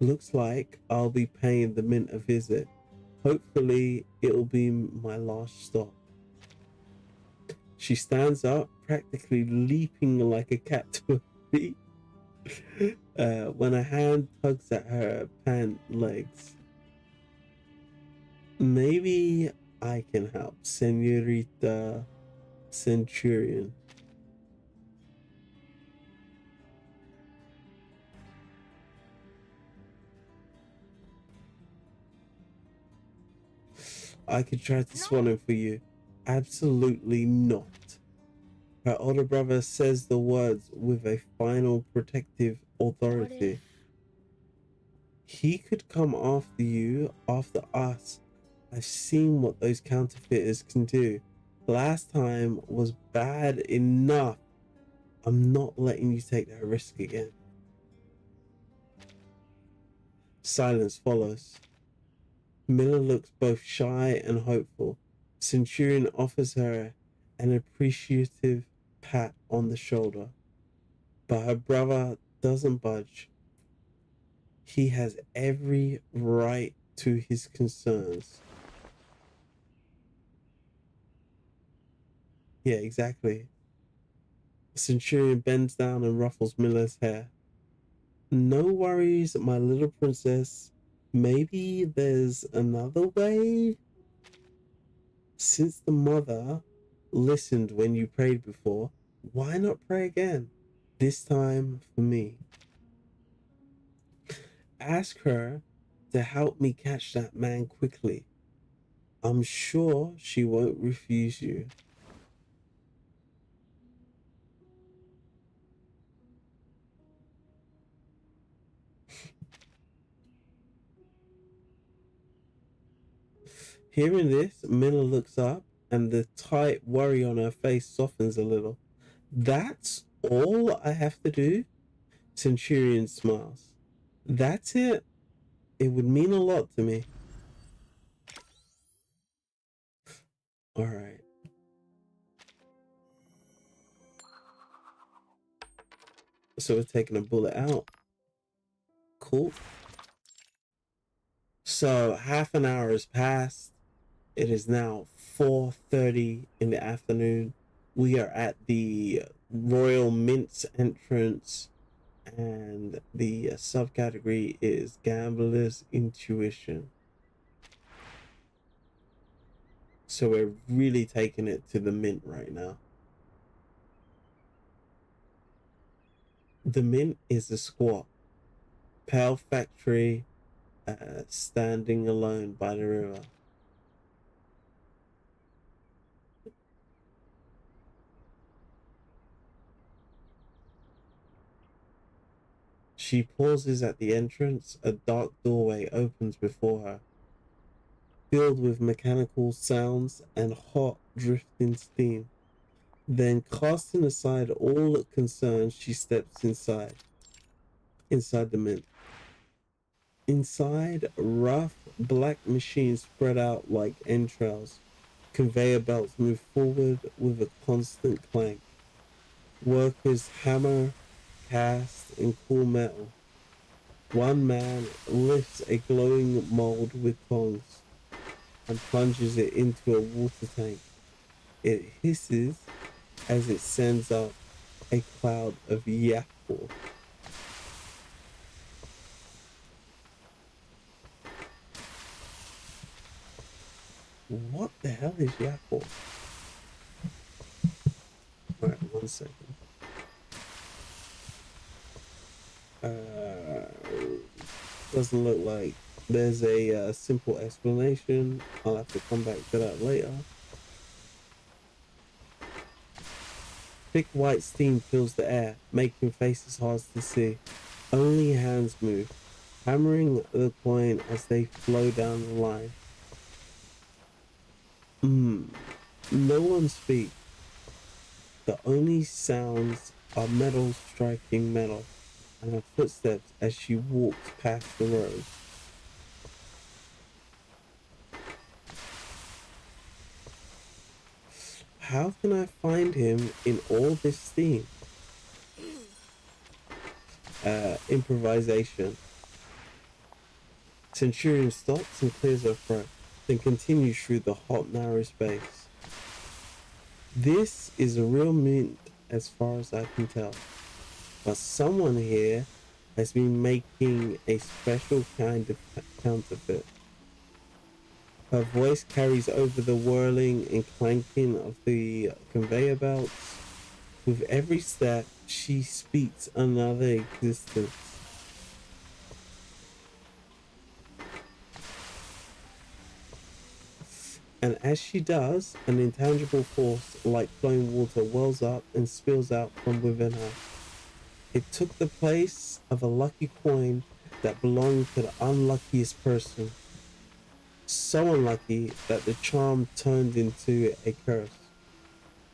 Looks like I'll be paying the mint a visit. Hopefully, it'll be my last stop. She stands up, practically leaping like a cat to her feet. When a hand tugs at her pant legs. Maybe I can help, Senorita Centurion. I could try to swallow for you. Absolutely not. Her older brother says the words with a final protective authority. He could come after you, after us. I've seen what those counterfeiters can do. Last time was bad enough. I'm not letting you take that risk again. Silence follows. Mila looks both shy and hopeful. Centurion offers her an appreciative pat on the shoulder, but her brother doesn't budge. He has every right to his concerns. Yeah, exactly. Centurion bends down and ruffles Mila's hair. No worries, my little princess. Maybe there's another way? Since the mother listened when you prayed before, why not pray again? This time for me. Ask her to help me catch that man quickly. I'm sure she won't refuse you. Hearing this, Mila looks up and the tight worry on her face softens a little. That's all I have to do? Centurion smiles. That's it? It would mean a lot to me. Alright, So we're taking a bullet out. Cool. So half an hour has passed. It is now 4:30 in the afternoon. We are at the Royal Mint's entrance, and the subcategory is Gambler's Intuition. So we're really taking it to the Mint right now. The Mint is a squat. Pale factory, standing alone by the river. She pauses at the entrance. A dark doorway opens before her, filled with mechanical sounds and hot, drifting steam. Then, casting aside all concerns, she steps inside the Mint. Inside, rough, black machines spread out like entrails. Conveyor belts move forward with a constant clank. Workers hammer, cast, and cool metal. One man lifts a glowing mold with tongs and plunges it into a water tank. It hisses as it sends up a cloud of yakul. What the hell is yakul? Alright, 1 second. Doesn't look like there's a simple explanation. I'll have to come back to that later. Thick white steam fills the air, making faces hard to see. Only hands move, hammering the coin as they flow down the line. No one speaks. The only sounds are metal striking metal and her footsteps as she walks past the rows. How can I find him in all this steam? Improvisation. Centurion stops and clears her throat, then continues through the hot, narrow space. This is a real Mint as far as I can tell, but someone here has been making a special kind of counterfeit. Her voice carries over the whirling and clanking of the conveyor belts. With every step, she speaks another existence. And as she does, an intangible force like flowing water wells up and spills out from within her. It took the place of a lucky coin that belonged to the unluckiest person. So unlucky that the charm turned into a curse.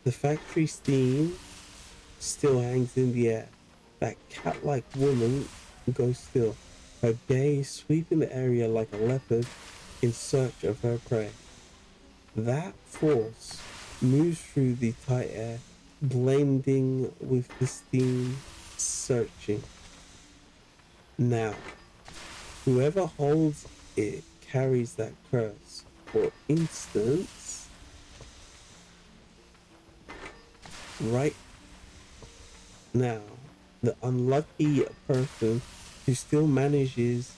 The factory steam still hangs in the air. That cat-like woman goes still, her gaze sweeping the area like a leopard in search of her prey. That force moves through the tight air, blending with the steam, searching. Now, whoever holds it carries that curse. For instance, right now, the unlucky person who still manages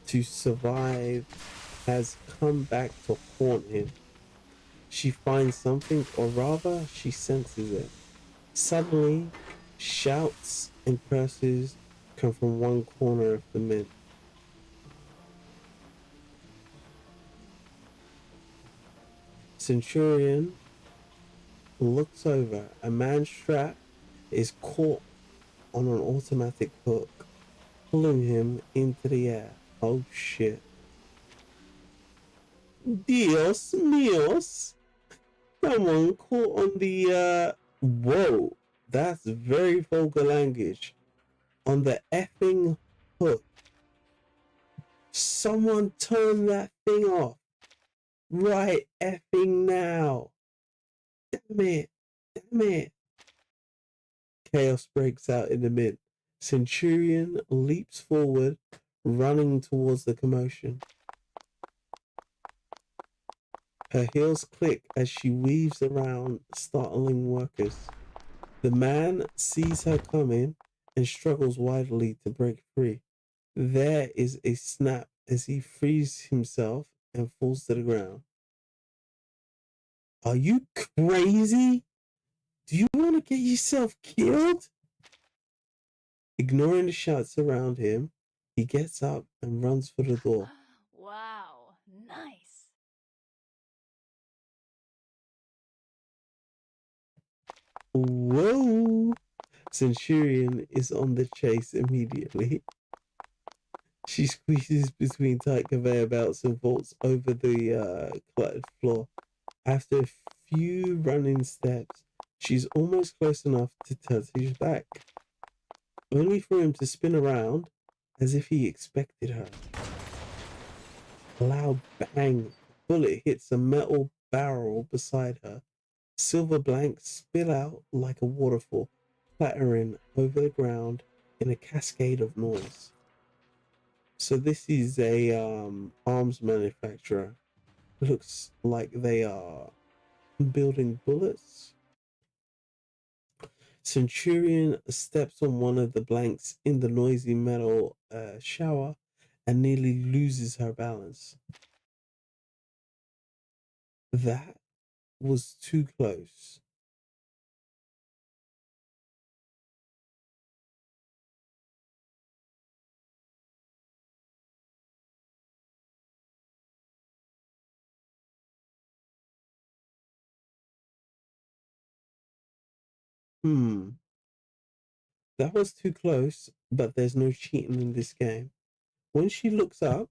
to survive has come back to haunt him. She finds something, or rather, she senses it. Suddenly, shouts and curses come from one corner of the Mint. Centurion looks over. A man's strap is caught on an automatic hook, pulling him into the air. Oh shit. Dios míos! Someone caught on the, whoa, that's very vulgar language. On the effing hook. Someone turn that thing off. Right effing now. Damn it. Damn it. Chaos breaks out in the Mint. Centurion leaps forward, running towards the commotion. Her heels click as she weaves around, startling workers. The man sees her coming and struggles wildly to break free. There is a snap as he frees himself and falls to the ground. Are you crazy? Do you want to get yourself killed? Ignoring the shouts around him, he gets up and runs for the door. Wow, nice. Whoa! Centurion is on the chase immediately. She squeezes between tight conveyor belts and vaults over the cluttered floor. After a few running steps, she's almost close enough to touch his back, only for him to spin around as if he expected her. A loud bang, a bullet hits a metal barrel beside her. Silver blanks spill out like a waterfall, clattering over the ground in a cascade of noise. So this is a arms manufacturer. Looks like they are building bullets. Centurion steps on one of the blanks in the noisy metal shower and nearly loses her balance. That was too close. That was too close, but there's no cheating in this game. When she looks up,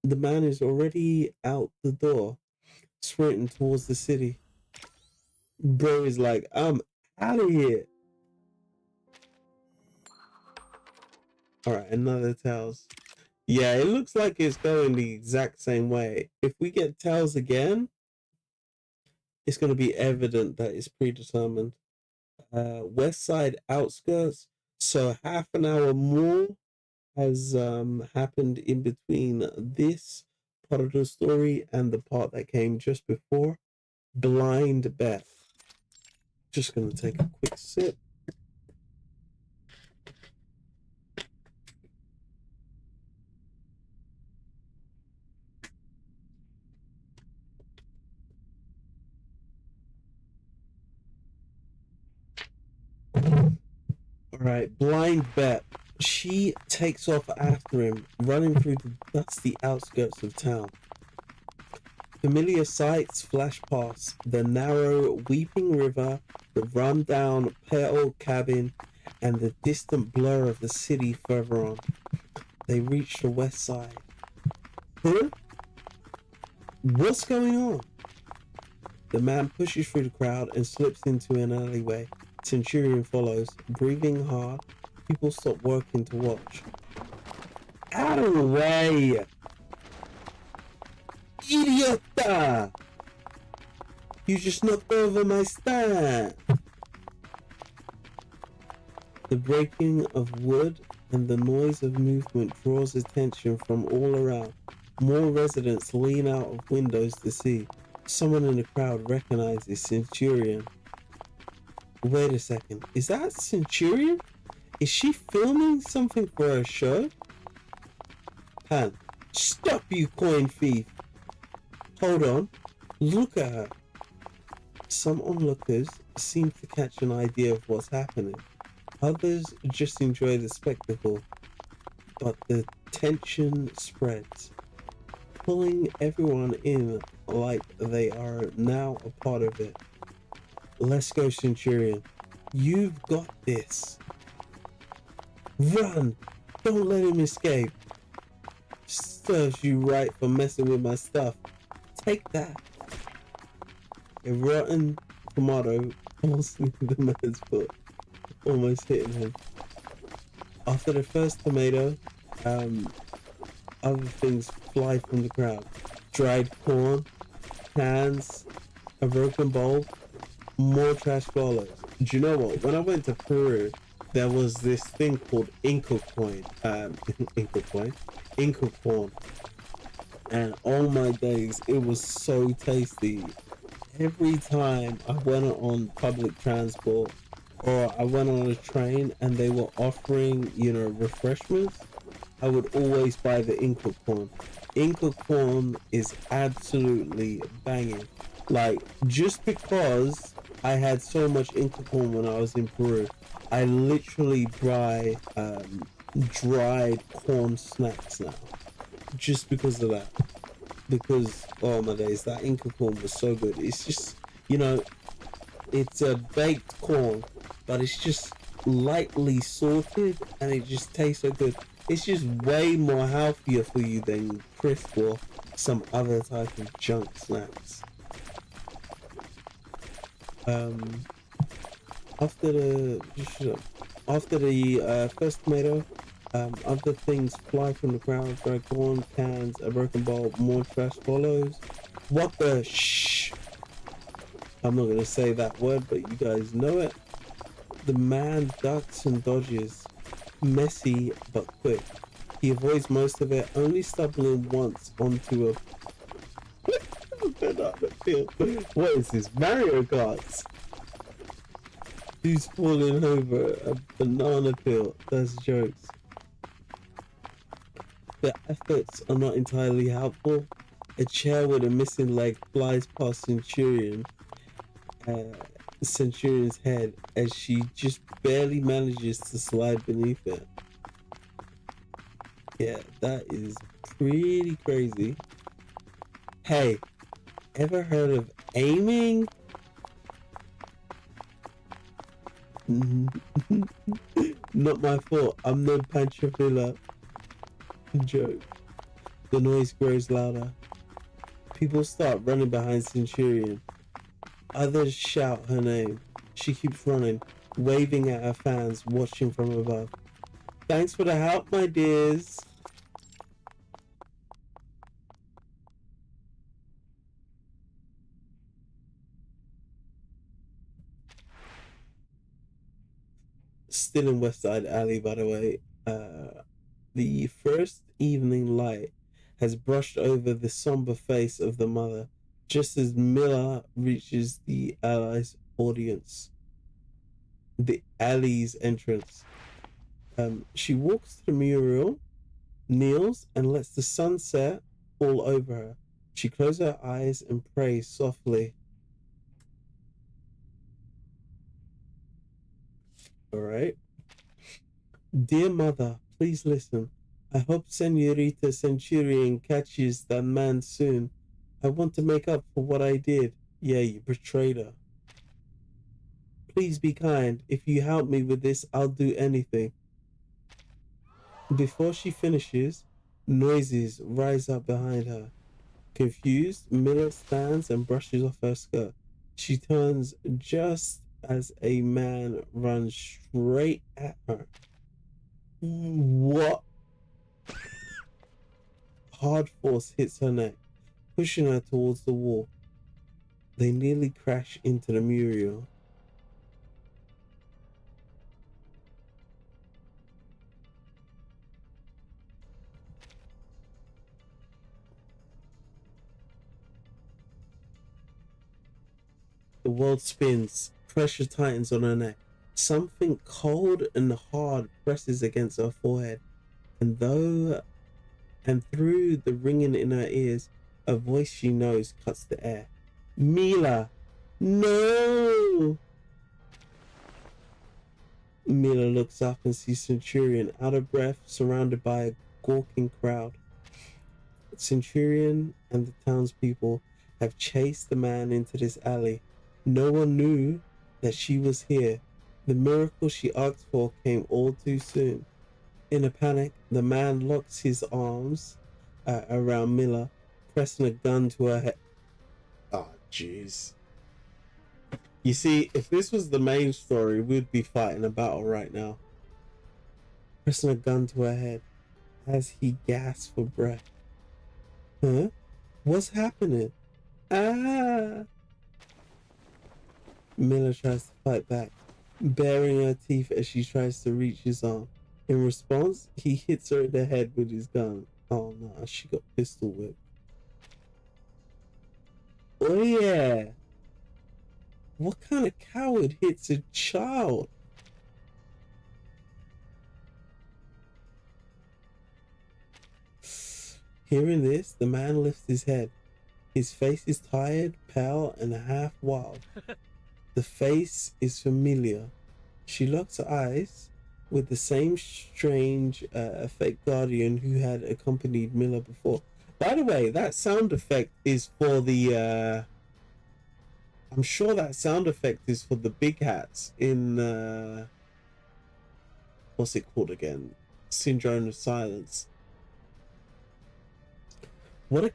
the man is already out the door, sprinting towards the city. Bro is like, I'm out of here. Alright, another tails. Yeah, it looks like it's going the exact same way. If we get tails again, it's going to be evident that it's predetermined. Westside, Outskirts. So half an hour more has happened in between this part of the story and the part that came just before. Blind bet. Just going to take a quick sip. Alright, blind bet. She takes off after him, running through the dusty outskirts of town. Familiar sights flash past: the narrow, weeping river, the run-down, pale cabin, and the distant blur of the city further on. They reach the west side. Huh? What's going on? The man pushes through the crowd and slips into an alleyway. Centurion follows, breathing hard. People stop working to watch. Out of the way! Idiota! You just knocked over my stand! The breaking of wood and the noise of movement draws attention from all around. More residents lean out of windows to see. Someone in the crowd recognizes Centurion. Wait a second, is that Centurion? Is she filming something for her show? Pan, stop, you coin thief! Hold on, look at her. Some onlookers seem to catch an idea of what's happening. Others just enjoy the spectacle, but the tension spreads, pulling everyone in like they are now a part of it. Let's go, Centurion. You've got this. Run! Don't let him escape. Serves you right for messing with my stuff. Take that. A rotten tomato falls into the man's foot, almost hitting him. After the first tomato, other things fly from the crowd. Dried corn, cans, a broken bowl, more trash follows. Do you know what? When I went to Peru, there was this thing called Inca coin, Inca corn, and oh my days, it was so tasty. Every time I went on public transport or I went on a train and they were offering, you know, refreshments, I would always buy the Inca corn. Inca corn is absolutely banging. Like, just because I had so much Inca corn when I was in Peru, I literally buy dried corn snacks now, just because of that. Because oh my days, that Inca corn was so good. It's just, you know, it's a baked corn, but it's just lightly salted and it just tastes so good. It's just way more healthier for you than crisp or some other type of junk snacks. After the first tomato, other things fly from the ground: dry corn, cans, a broken bowl, more trash follows. What the shh? I'm not gonna say that word, but you guys know it. The man ducks and dodges, messy but quick. He avoids most of it, only stumbling once onto a banana peel. What is this, Mario Kart? Who's falling over a banana peel? That's jokes. The efforts are not entirely helpful. A chair with a missing leg flies past Centurion's head as she just barely manages to slide beneath it. Yeah, that is pretty crazy. Hey, ever heard of aiming? Not my fault. I'm no Pancho Villa. Joke. The noise grows louder. People start running behind Centurion. Others shout her name. She keeps running, waving at her fans watching from above. Thanks for the help, my dears. Still in Westside Alley, by the way. The first evening light has brushed over the somber face of the mother, just as Mila reaches the Allies' audience. The alley's entrance. She walks to the mural, kneels, and lets the sunset fall over her. She closes her eyes and prays softly. All right. Dear mother, please listen. I hope Senorita Centurion catches that man soon. I want to make up for what I did. Yeah, you betrayed her. Please be kind. If you help me with this, I'll do anything. Before she finishes, noises rise up behind her. Confused, Mila stands and brushes off her skirt. She turns just as a man runs straight at her. What? Hard force hits her neck, pushing her towards the wall. They nearly crash into the mural. The world spins, pressure tightens on her neck. Something cold and hard presses against her forehead, and through the ringing in her ears, a voice she knows cuts the air. Mila! No! Mila looks up and sees Centurion, out of breath, surrounded by a gawking crowd. Centurion and the townspeople have chased the man into this alley. No one knew that she was here. The miracle she asked for came all too soon. In a panic, the man locks his arms around Mila, pressing a gun to her head. Oh, jeez. You see, if this was the main story, we'd be fighting a battle right now. Pressing a gun to her head as he gasps for breath. Huh? What's happening? Ah! Mila tries to fight back, baring her teeth as she tries to reach his arm. In response, he hits her in the head with his gun. Oh no, she got pistol whipped. Oh yeah. What kind of coward hits a child? Hearing this, the man lifts his head. His face is tired, pale, and half wild. The face is familiar. She locks her eyes with the same strange effect guardian who had accompanied Mila before. By the way, that sound effect is for the I'm sure that sound effect is for the big hats in what's it called again? Syndrome of Silence. What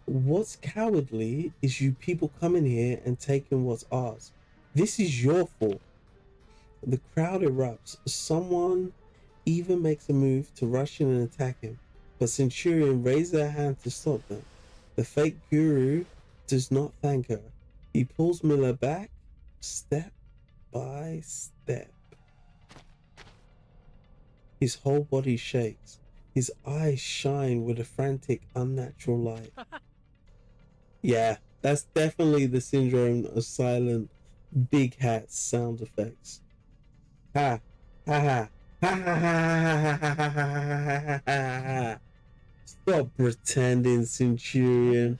what's cowardly is you people coming here and taking what's ours. This is your fault. The crowd erupts. Someone even makes a move to rush in and attack him, but Centurion raises her hand to stop them. The fake guru does not thank her. He pulls Mila back, step by step. His whole body shakes. His eyes shine with a frantic, unnatural light. Yeah, that's definitely the Syndrome of Silent Big Hat sound effects. Ha, ha, ha, ha, ha, ha, ha, ha, ha, ha, ha. Stop pretending, Centurion.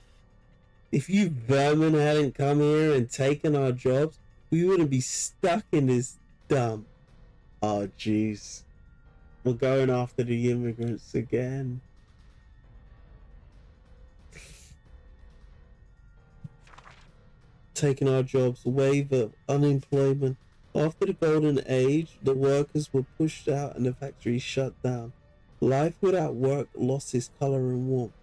If you vermin hadn't come here and taken our jobs, we wouldn't be stuck in this dump. Oh, jeez. We're going after the immigrants again. Taking our jobs, wave of unemployment. After the golden age, the workers were pushed out and the factories shut down. Life without work lost its color and warmth.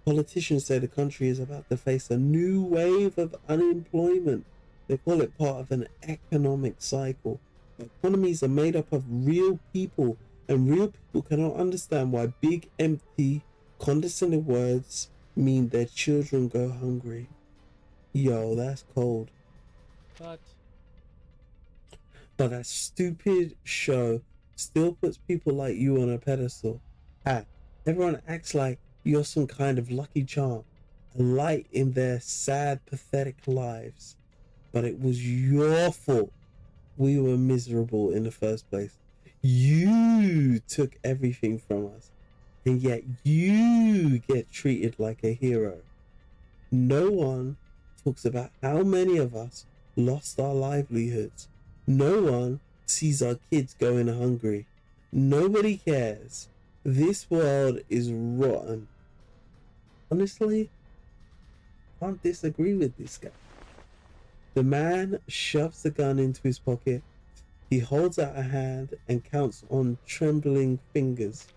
Politicians say the country is about to face a new wave of unemployment. They call it part of an economic cycle. Economies are made up of real people, and real people cannot understand why big, empty, condescending words mean their children go hungry. Yo, that's cold. But that stupid show still puts people like you on a pedestal. Everyone acts like you're some kind of lucky charm, a light in their sad, pathetic lives. But it was your fault we were miserable in the first place. You took everything from us, and yet you get treated like a hero. No one talks about how many of us lost our livelihoods. No one sees our kids going hungry. Nobody cares. This world is rotten. Honestly, I can't disagree with this guy. The man shoves the gun into his pocket. He holds out a hand and counts on trembling fingers.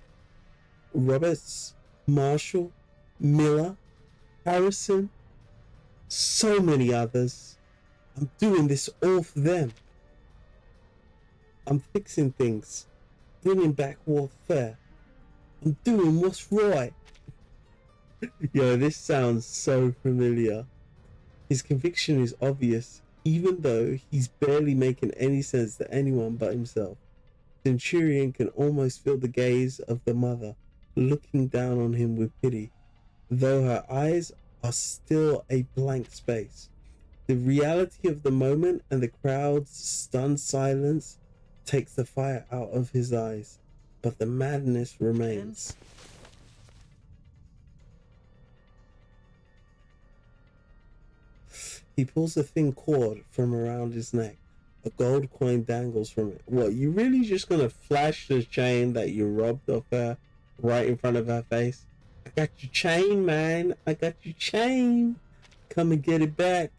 Roberts, Marshall, Miller, Harrison, so many others. I'm doing this all for them. I'm fixing things, bringing back warfare. I'm doing what's right. Yo, this sounds so familiar. His conviction is obvious, even though he's barely making any sense to anyone but himself. Centurion can almost feel the gaze of the mother looking down on him with pity, though her eyes are still a blank space. The reality of the moment and the crowd's stunned silence takes the fire out of his eyes, but the madness remains. He pulls a thin cord from around his neck. A gold coin dangles from it. What, you really just gonna flash the chain that you robbed of her right in front of her face? I got your chain, man. I got your chain. Come and get it back.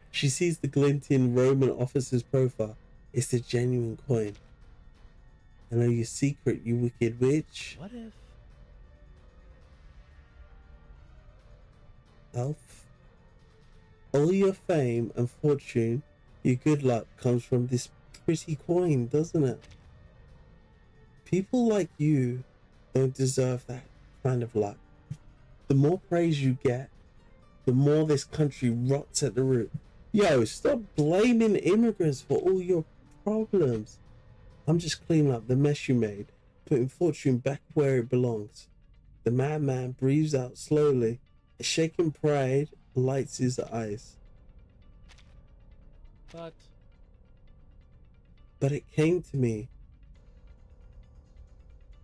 She sees the glinting Roman officer's profile. It's the genuine coin. I know your secret, you wicked witch. What if? Elf. All your fame and fortune, your good luck comes from this pretty coin, doesn't it? People like you don't deserve that kind of luck. The more praise you get, the more this country rots at the root. Yo, stop blaming immigrants for all your problems. I'm just cleaning up the mess you made, putting fortune back where it belongs. The madman breathes out slowly. A shaking pride lights his eyes. But it came to me.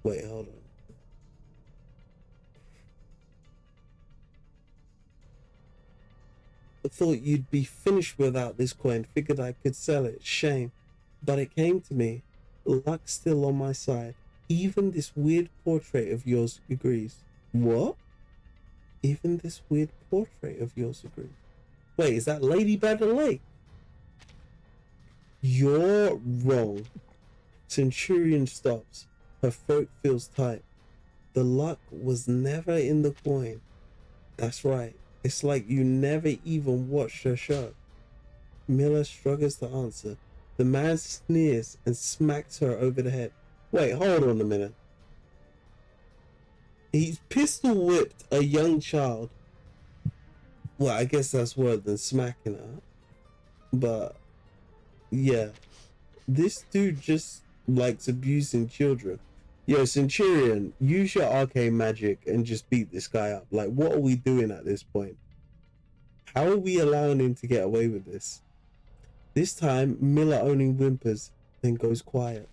Wait, hold on. I thought you'd be finished without this coin. Figured I could sell it. Shame. But it came to me. Luck's still on my side. Even this weird portrait of yours agrees. What? Even this weird portrait of yours agrees. Wait, is that Lady by the Lake? You're wrong. Centurion stops. Her throat feels tight. The luck was never in the coin. That's right. It's like you never even watched her show. Mila struggles to answer. The man sneers and smacks her over the head. Wait, hold on a minute. He's pistol whipped a young child. Well, I guess that's worse than smacking her. But, yeah. This dude just likes abusing children. Yo, Centurion, use your arcane magic and just beat this guy up. Like, what are we doing at this point? How are we allowing him to get away with this? This time, Mila only whimpers, then goes quiet.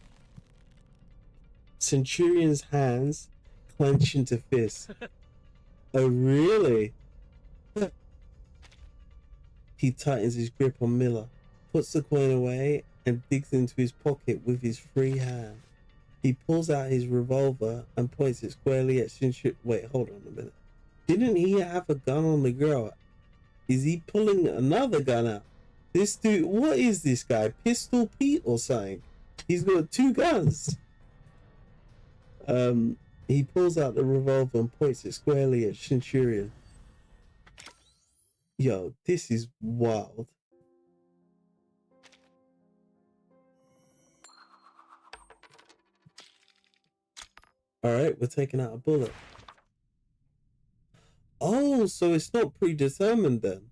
Centurion's hands clench into fists. Oh, really? He tightens his grip on Mila, puts the coin away, and digs into his pocket with his free hand. He pulls out his revolver and points it squarely at Centurion. Wait, hold on a minute. Didn't he have a gun on the girl? Is he pulling another gun out? This dude, what is this guy? Pistol Pete or something? He's got two guns. He pulls out the revolver and points it squarely at Centurion. Yo, this is wild. Alright, we're taking out a bullet. Oh, so it's not predetermined then.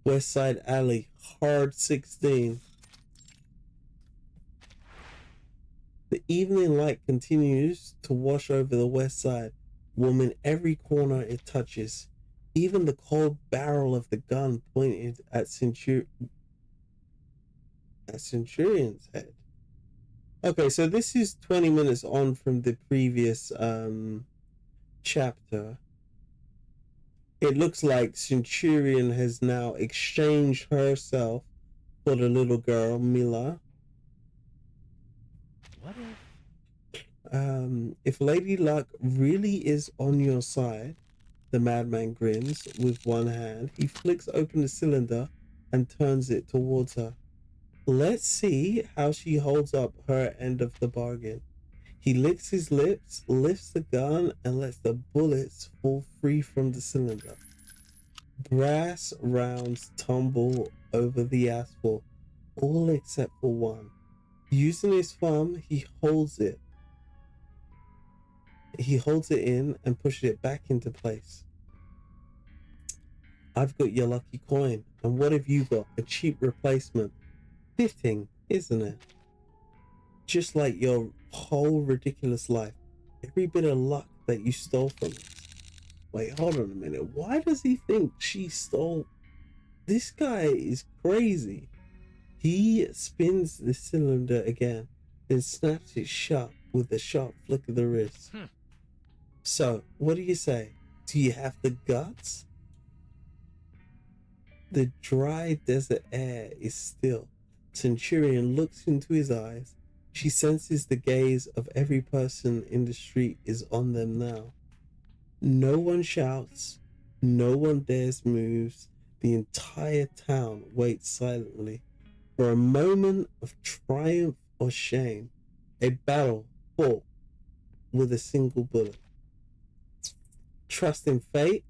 Westside Alley, hard 16. The evening light continues to wash over the west side, warming every corner it touches. Even the cold barrel of the gun pointed at Centurion's head. Okay, so this is 20 minutes on from the previous chapter. It looks like Centurion has now exchanged herself for the little girl, Mila. What if Lady Luck really is on your side, the madman grins with one hand. He flicks open the cylinder and turns it towards her. Let's see how she holds up her end of the bargain. He licks his lips, lifts the gun, and lets the bullets fall free from the cylinder. Brass rounds tumble over the asphalt, all except for one. Using his thumb, he holds it. He holds it in and pushes it back into place. I've got your lucky coin, and what have you got? A cheap replacement. Fitting, isn't it? Just like your whole ridiculous life. Every bit of luck that you stole from us. Wait, hold on a minute. Why does he think she stole? This guy is crazy. He spins the cylinder again, then snaps it shut with a sharp flick of the wrist. So, what do you say? Do you have the guts? The dry desert air is still. Centurion looks into his eyes. She senses the gaze of every person in the street is on them now. No one shouts. No one dares moves. The entire town waits silently. For a moment of triumph or shame, a battle fought with a single bullet. Trust in fate?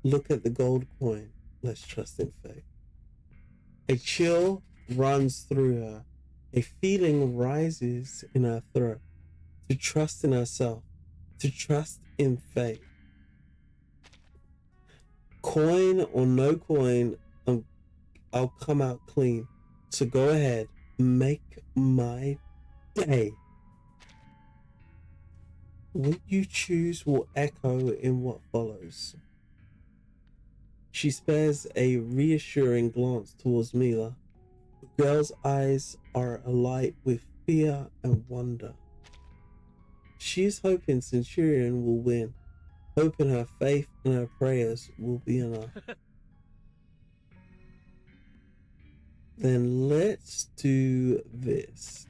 Look at the gold coin. Let's trust in fate. A chill runs through her. A feeling rises in her throat. To trust in herself. To trust in fate. Coin or no coin, I'll come out clean. So go ahead, make my day. What you choose will echo in what follows. She spares a reassuring glance towards Mila. The girl's eyes are alight with fear and wonder. She is hoping Centurion will win, hoping her faith and her prayers will be enough. Then let's do this.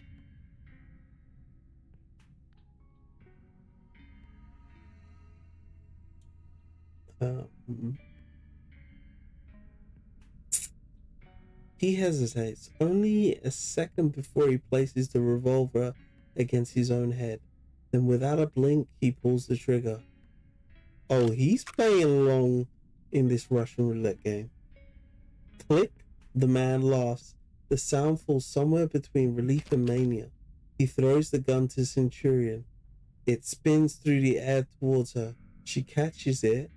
He hesitates only a second before he places the revolver against his own head. Then without a blink, he pulls the trigger. Oh, he's playing along in this Russian roulette game. Click, the man laughs. The sound falls somewhere between relief and mania. He throws the gun to Centurion. It spins through the air towards her. She catches it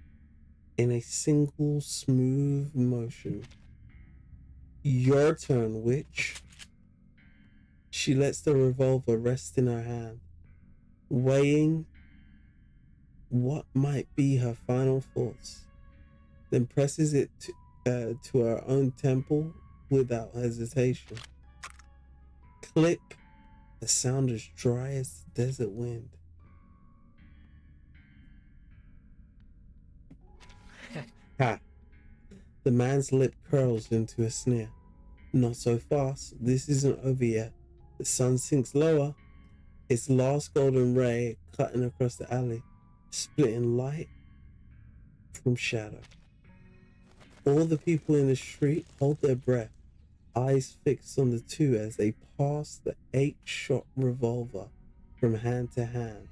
in a single smooth motion. Your turn, witch. She lets the revolver rest in her hand, weighing what might be her final thoughts, then presses it to her own temple without hesitation. Click, the sound as dry as the desert wind. Ha! The man's lip curls into a sneer. Not so fast, this isn't over yet. The sun sinks lower, its last golden ray cutting across the alley, splitting light from shadow. All the people in the street hold their breath, eyes fixed on the two as they pass the 8-shot revolver from hand to hand.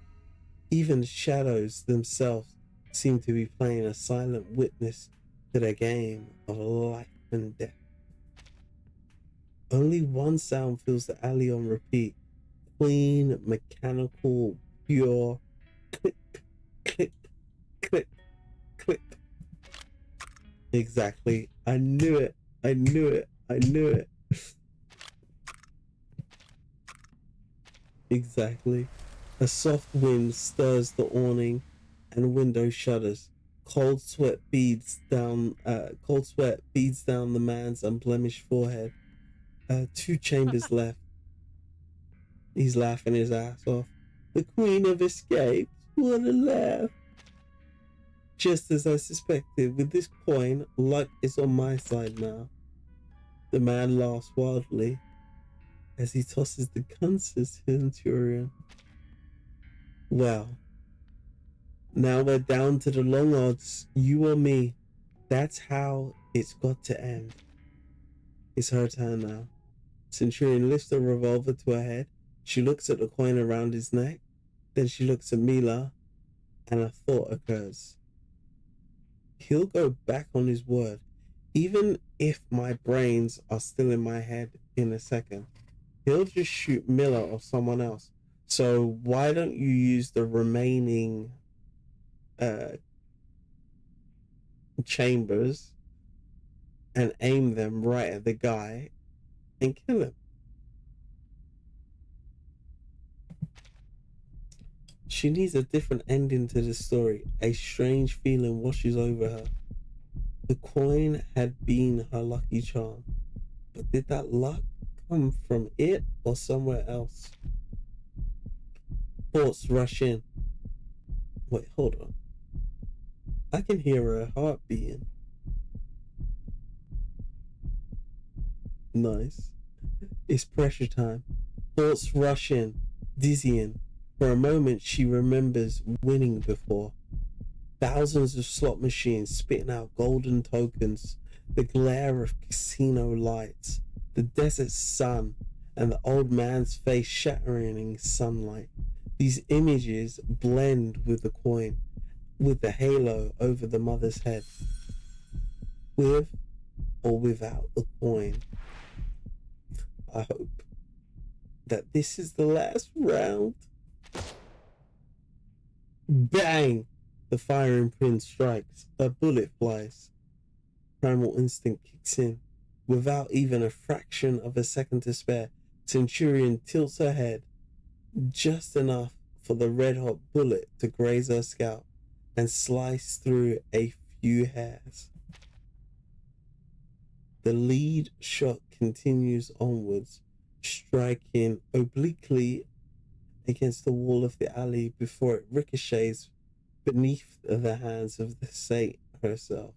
Even the shadows themselves seem to be playing a silent witness to their game of life and death. Only one sound fills the alley on repeat. Clean, mechanical, pure click, click, click, click. Exactly. I knew it. I knew it. I knew it. Exactly. A soft wind stirs the awning and window shudders. Cold sweat beads down the man's unblemished forehead. 2 chambers left. He's laughing his ass off. The queen have escaped. What a laugh. Just as I suspected, with this coin, luck is on my side now. The man laughs wildly as he tosses the gun to Centurion. Well, now we're down to the long odds, you or me. That's how it's got to end. It's her turn now. Centurion lifts the revolver to her head. She looks at the coin around his neck. Then she looks at Mila, and a thought occurs. He'll go back on his word, even if my brains are still in my head in a second. He'll just shoot Mila or someone else. So why don't you use the remaining chambers and aim them right at the guy and kill him? She needs a different ending to the story. A strange feeling washes over her. The coin had been her lucky charm, but did that luck come from it or somewhere else? Thoughts rush in. Wait, hold on. I can hear her heart beating. Nice. It's pressure time. Thoughts rush in, dizzying. For a moment, she remembers winning before. Thousands of slot machines spitting out golden tokens, the glare of casino lights, the desert sun, and the old man's face shattering in sunlight. These images blend with the coin, with the halo over the mother's head. With or without the coin. I hope that this is the last round. Bang! The firing pin strikes. A bullet flies. primal instinct kicks in. Without even a fraction of a second to spare, Centurion tilts her head just enough for the red-hot bullet to graze her scalp and slice through a few hairs. The lead shot continues onwards, striking obliquely against the wall of the alley before it ricochets beneath the hands of the saint herself.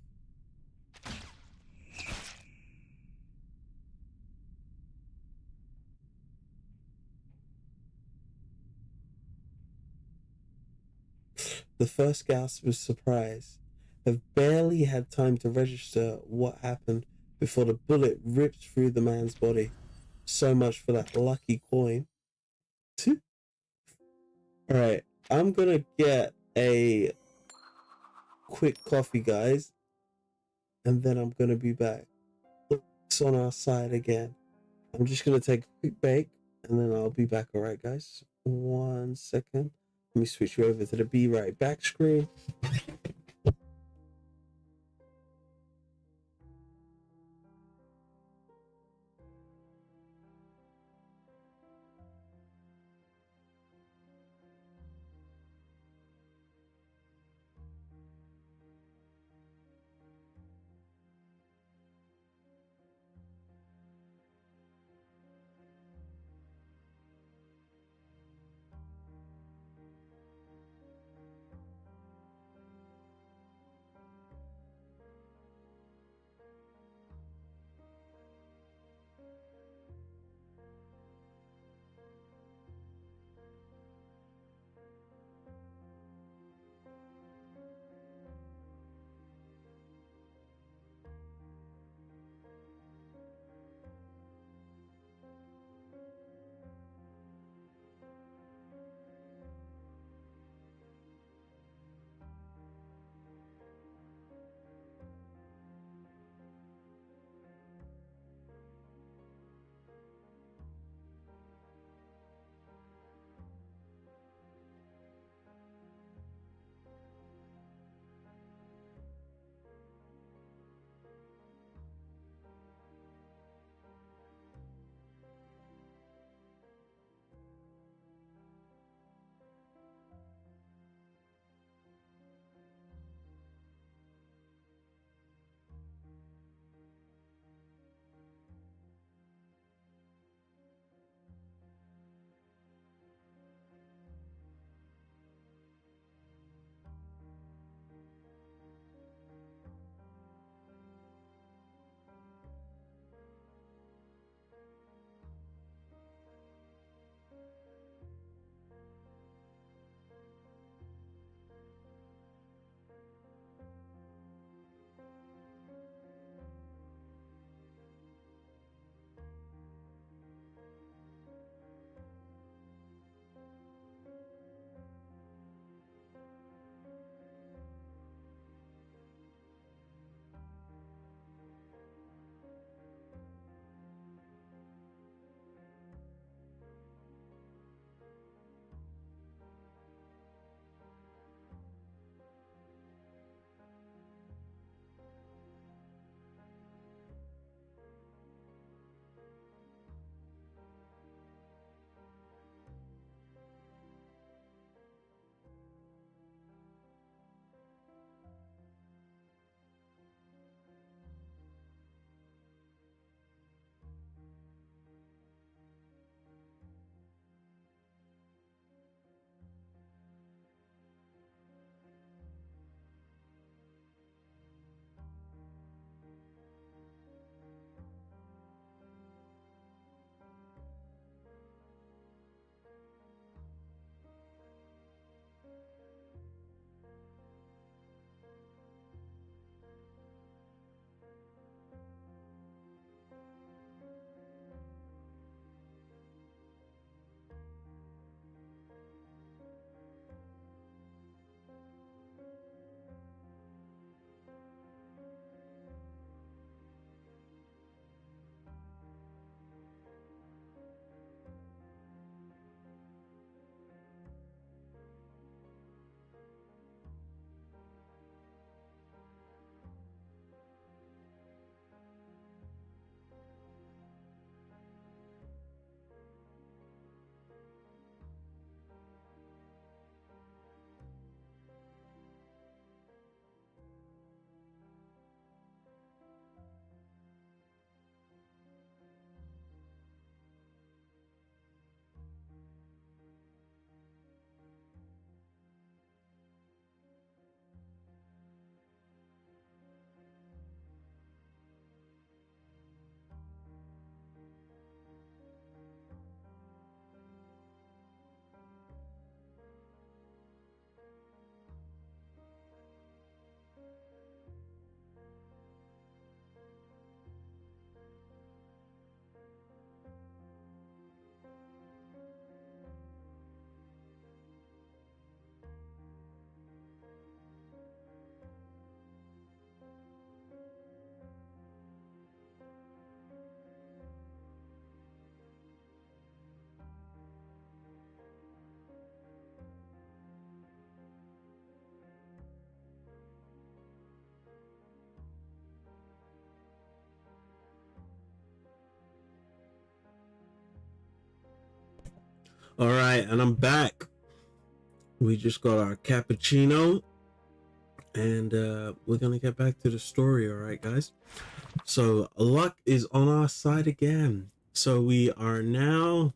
The first gasp was surprise. Have barely had time to register what happened before the bullet ripped through the man's body. So much for that lucky coin. Alright, I'm gonna get a quick coffee, guys, and then I'm gonna be back. It's on our side again. I'm just gonna take a quick break and then I'll be back. Alright, guys, 1 second. Let me switch you over to the be right back screen. All right, and I'm back. We just got our cappuccino, and we're gonna get back to the story. All right, guys. So luck is on our side again. So we are now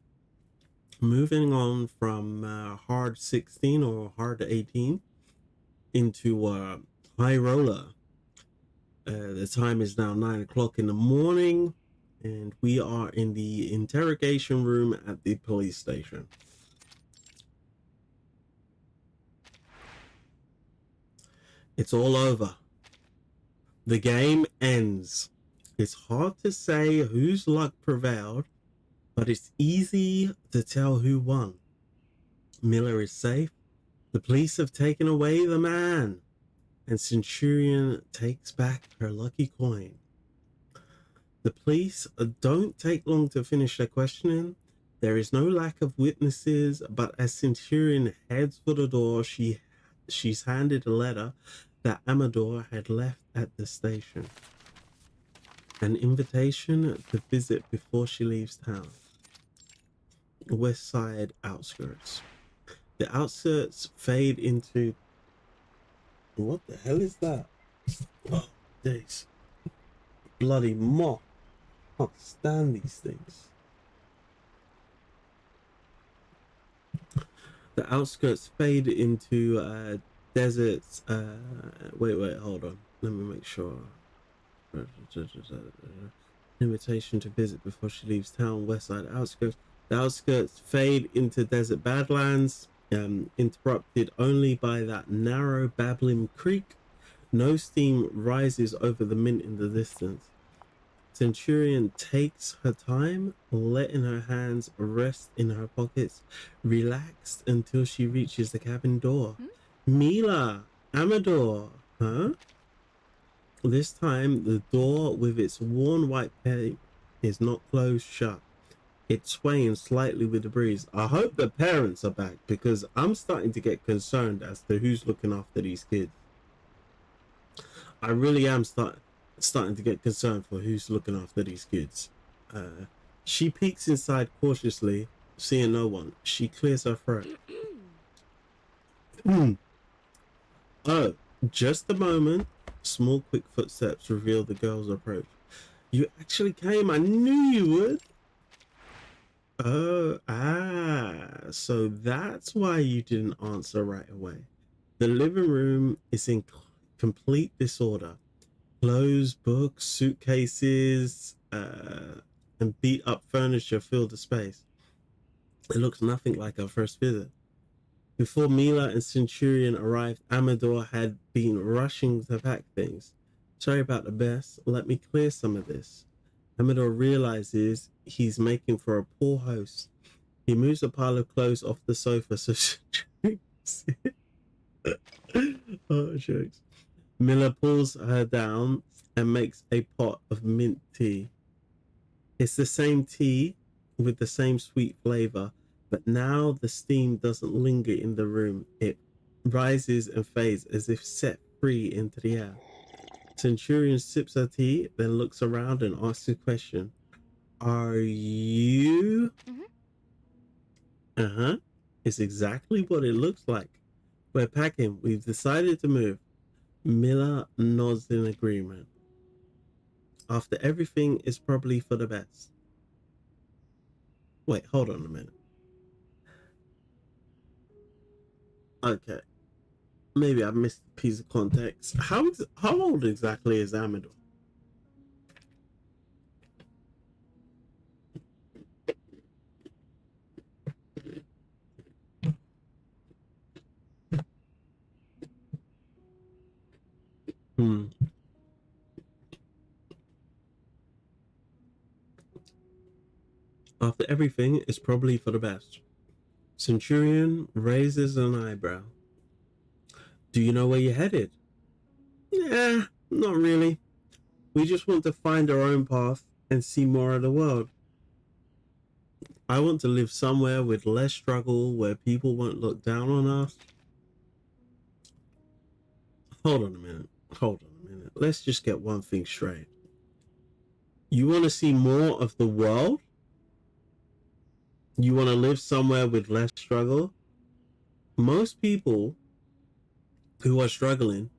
moving on from hard 16 or hard 18 into high roller. The time is now 9 o'clock in the morning, and we are in the interrogation room at the police station. It's all over. The game ends. It's hard to say whose luck prevailed, but it's easy to tell who won. Mila is safe. The police have taken away the man, and Centurion takes back her lucky coin. The police don't take long to finish their questioning. There is no lack of witnesses, but as Centurion heads for the door, she's handed a letter that Amador had left at the station. An invitation to visit before she leaves town. Westside Outskirts. The outskirts fade into... What the hell is that? Oh, days. Bloody moth. I can't stand these things. The outskirts fade into deserts. Wait, hold on. Let me make sure. Invitation to visit before she leaves town. Westside Outskirts. The outskirts fade into desert badlands, interrupted only by that narrow babbling creek. No steam rises over the mint in the distance. Centurion takes her time, letting her hands rest in her pockets, relaxed until she reaches the cabin door. Mila, Amador, huh? This time, the door with its worn white paint is not closed shut. It's swaying slightly with the breeze. I hope the parents are back, because I'm starting to get concerned as to who's looking after these kids. I really am starting to get concerned for who's looking after these kids. She peeks inside cautiously, seeing no one. She clears her throat. Oh, just a moment. Small, quick footsteps reveal the girl's approach. You actually came. I knew you would. Oh, so that's why you didn't answer right away. The living room is in complete disorder. Clothes, books, suitcases, and beat up furniture fill the space. It looks nothing like our first visit. Before Mila and Centurion arrived, Amador had been rushing to pack things. Sorry about the mess. Let me clear some of this. Amador realizes he's making for a poor host. He moves a pile of clothes off the sofa so Centurion can sit. Oh, jokes. Mila pulls her down and makes a pot of mint tea. It's the same tea with the same sweet flavor, but now the steam doesn't linger in the room. It rises and fades as if set free into the air. Centurion sips her tea, then looks around and asks a question. Are you? Uh-huh. It's exactly what it looks like. We're packing. We've decided to move. Mila nods in agreement. After everything is probably for the best. Wait, hold on a minute. Okay. Maybe I missed a piece of context. How old exactly is Amador? After everything is probably for the best. Centurion raises an eyebrow. Do you know where you're headed? Yeah, not really. We just want to find our own path and see more of the world. I want to live somewhere with less struggle, where people won't look down on us. Hold on a minute. Let's just get one thing straight. You want to see more of the world? You want to live somewhere with less struggle? Most people who are struggling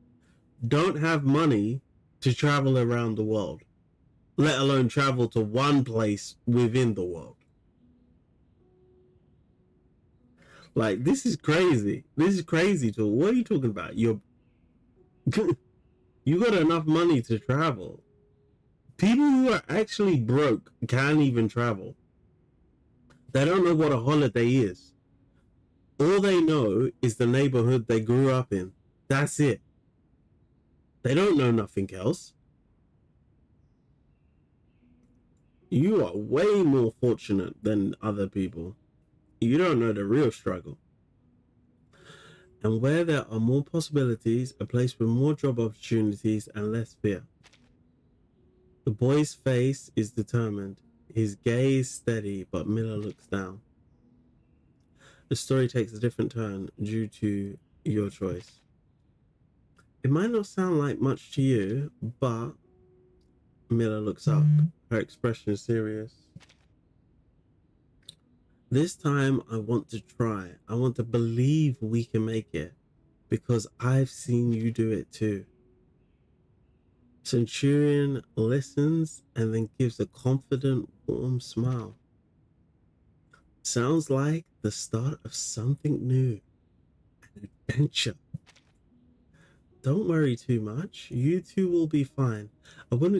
don't have money to travel around the world, let alone travel to one place within the world. Like, this is crazy. This is crazy. To what are you talking about? You got enough money to travel. People who are actually broke can't even travel. They don't know what a holiday is. All they know is the neighborhood they grew up in. That's it. They don't know nothing else. You are way more fortunate than other people. You don't know the real struggle. And where there are more possibilities, a place with more job opportunities and less fear. The boy's face is determined, his gaze steady, but Mila looks down. The story takes a different turn due to your choice. It might not sound like much to you, but Mila looks up. Her expression is serious. This time I want to try. I want to believe we can make it because I've seen you do it too. Centurion listens and then gives a confident, warm smile. Sounds like the start of something new. An adventure. Don't worry too much. You two will be fine. I wouldn't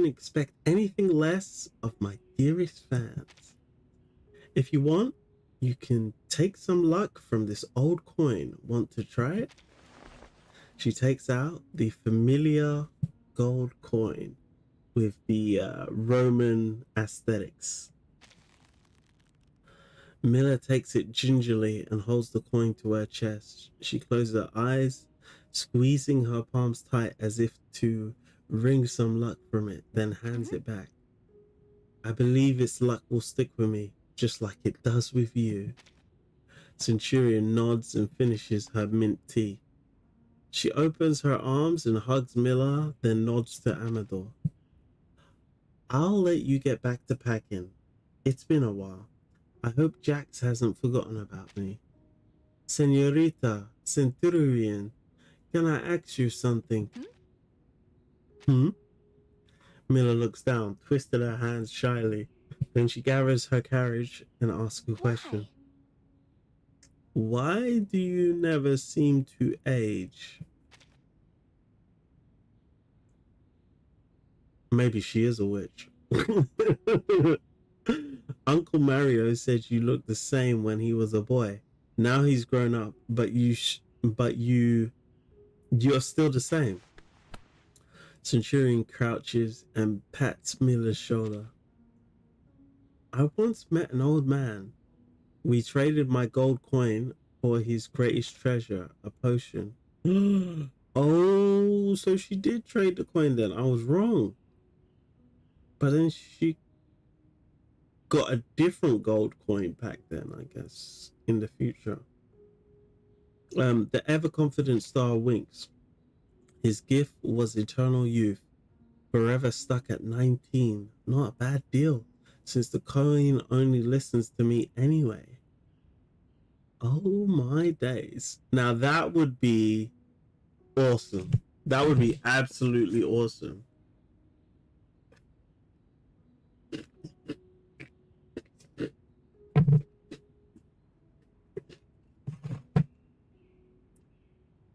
expect anything less of my dearest fans. If you want, you can take some luck from this old coin. Want to try it? She takes out the familiar gold coin with the Roman aesthetics. Mila takes it gingerly and holds the coin to her chest. She closes her eyes, squeezing her palms tight as if to wring some luck from it, then hands it back. I believe its luck will stick with me, just like it does with you. Centurion nods and finishes her mint tea. She opens her arms and hugs Mila, then nods to Amador. I'll let you get back to packing. It's been a while. I hope Jax hasn't forgotten about me. Senorita, Centurion, can I ask you something? Mila looks down, twisted her hands shyly. Then she gathers her courage and asks a question. Why do you never seem to age? Maybe she is a witch. Uncle Mario said you looked the same when he was a boy. Now he's grown up, but you're still the same. Centurion crouches and pats Mila's shoulder. I once met an old man. We traded my gold coin for his greatest treasure, a potion. Oh, so she did trade the coin then. I was wrong. But then she got a different gold coin back then, I guess, in the future. The ever-confident star winks. His gift was eternal youth, forever stuck at 19. Not a bad deal, since the coin only listens to me anyway. Oh my days. Now that would be awesome. That would be absolutely awesome.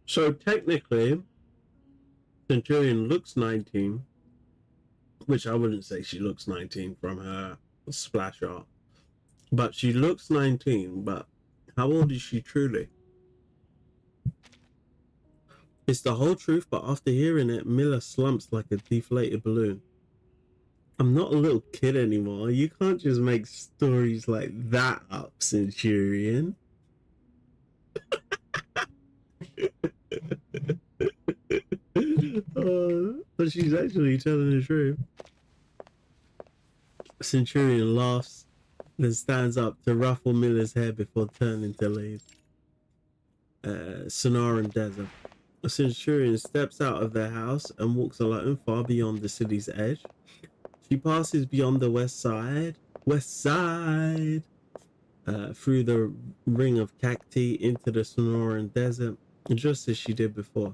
So technically, Centurion looks 19, which I wouldn't say she looks 19 from her splash art, but she looks 19, but how old is she truly? It's the whole truth, but after hearing it, Mila slumps like a deflated balloon. I'm not a little kid anymore. You can't just make stories like that up, Centurion. But she's actually telling the truth. Centurion laughs, then stands up to ruffle Mila's hair before turning to leave. Sonoran desert. A Centurion steps out of their house and walks alone far beyond the city's edge. She passes beyond the Westside, through the ring of cacti into the Sonoran desert, just as she did before.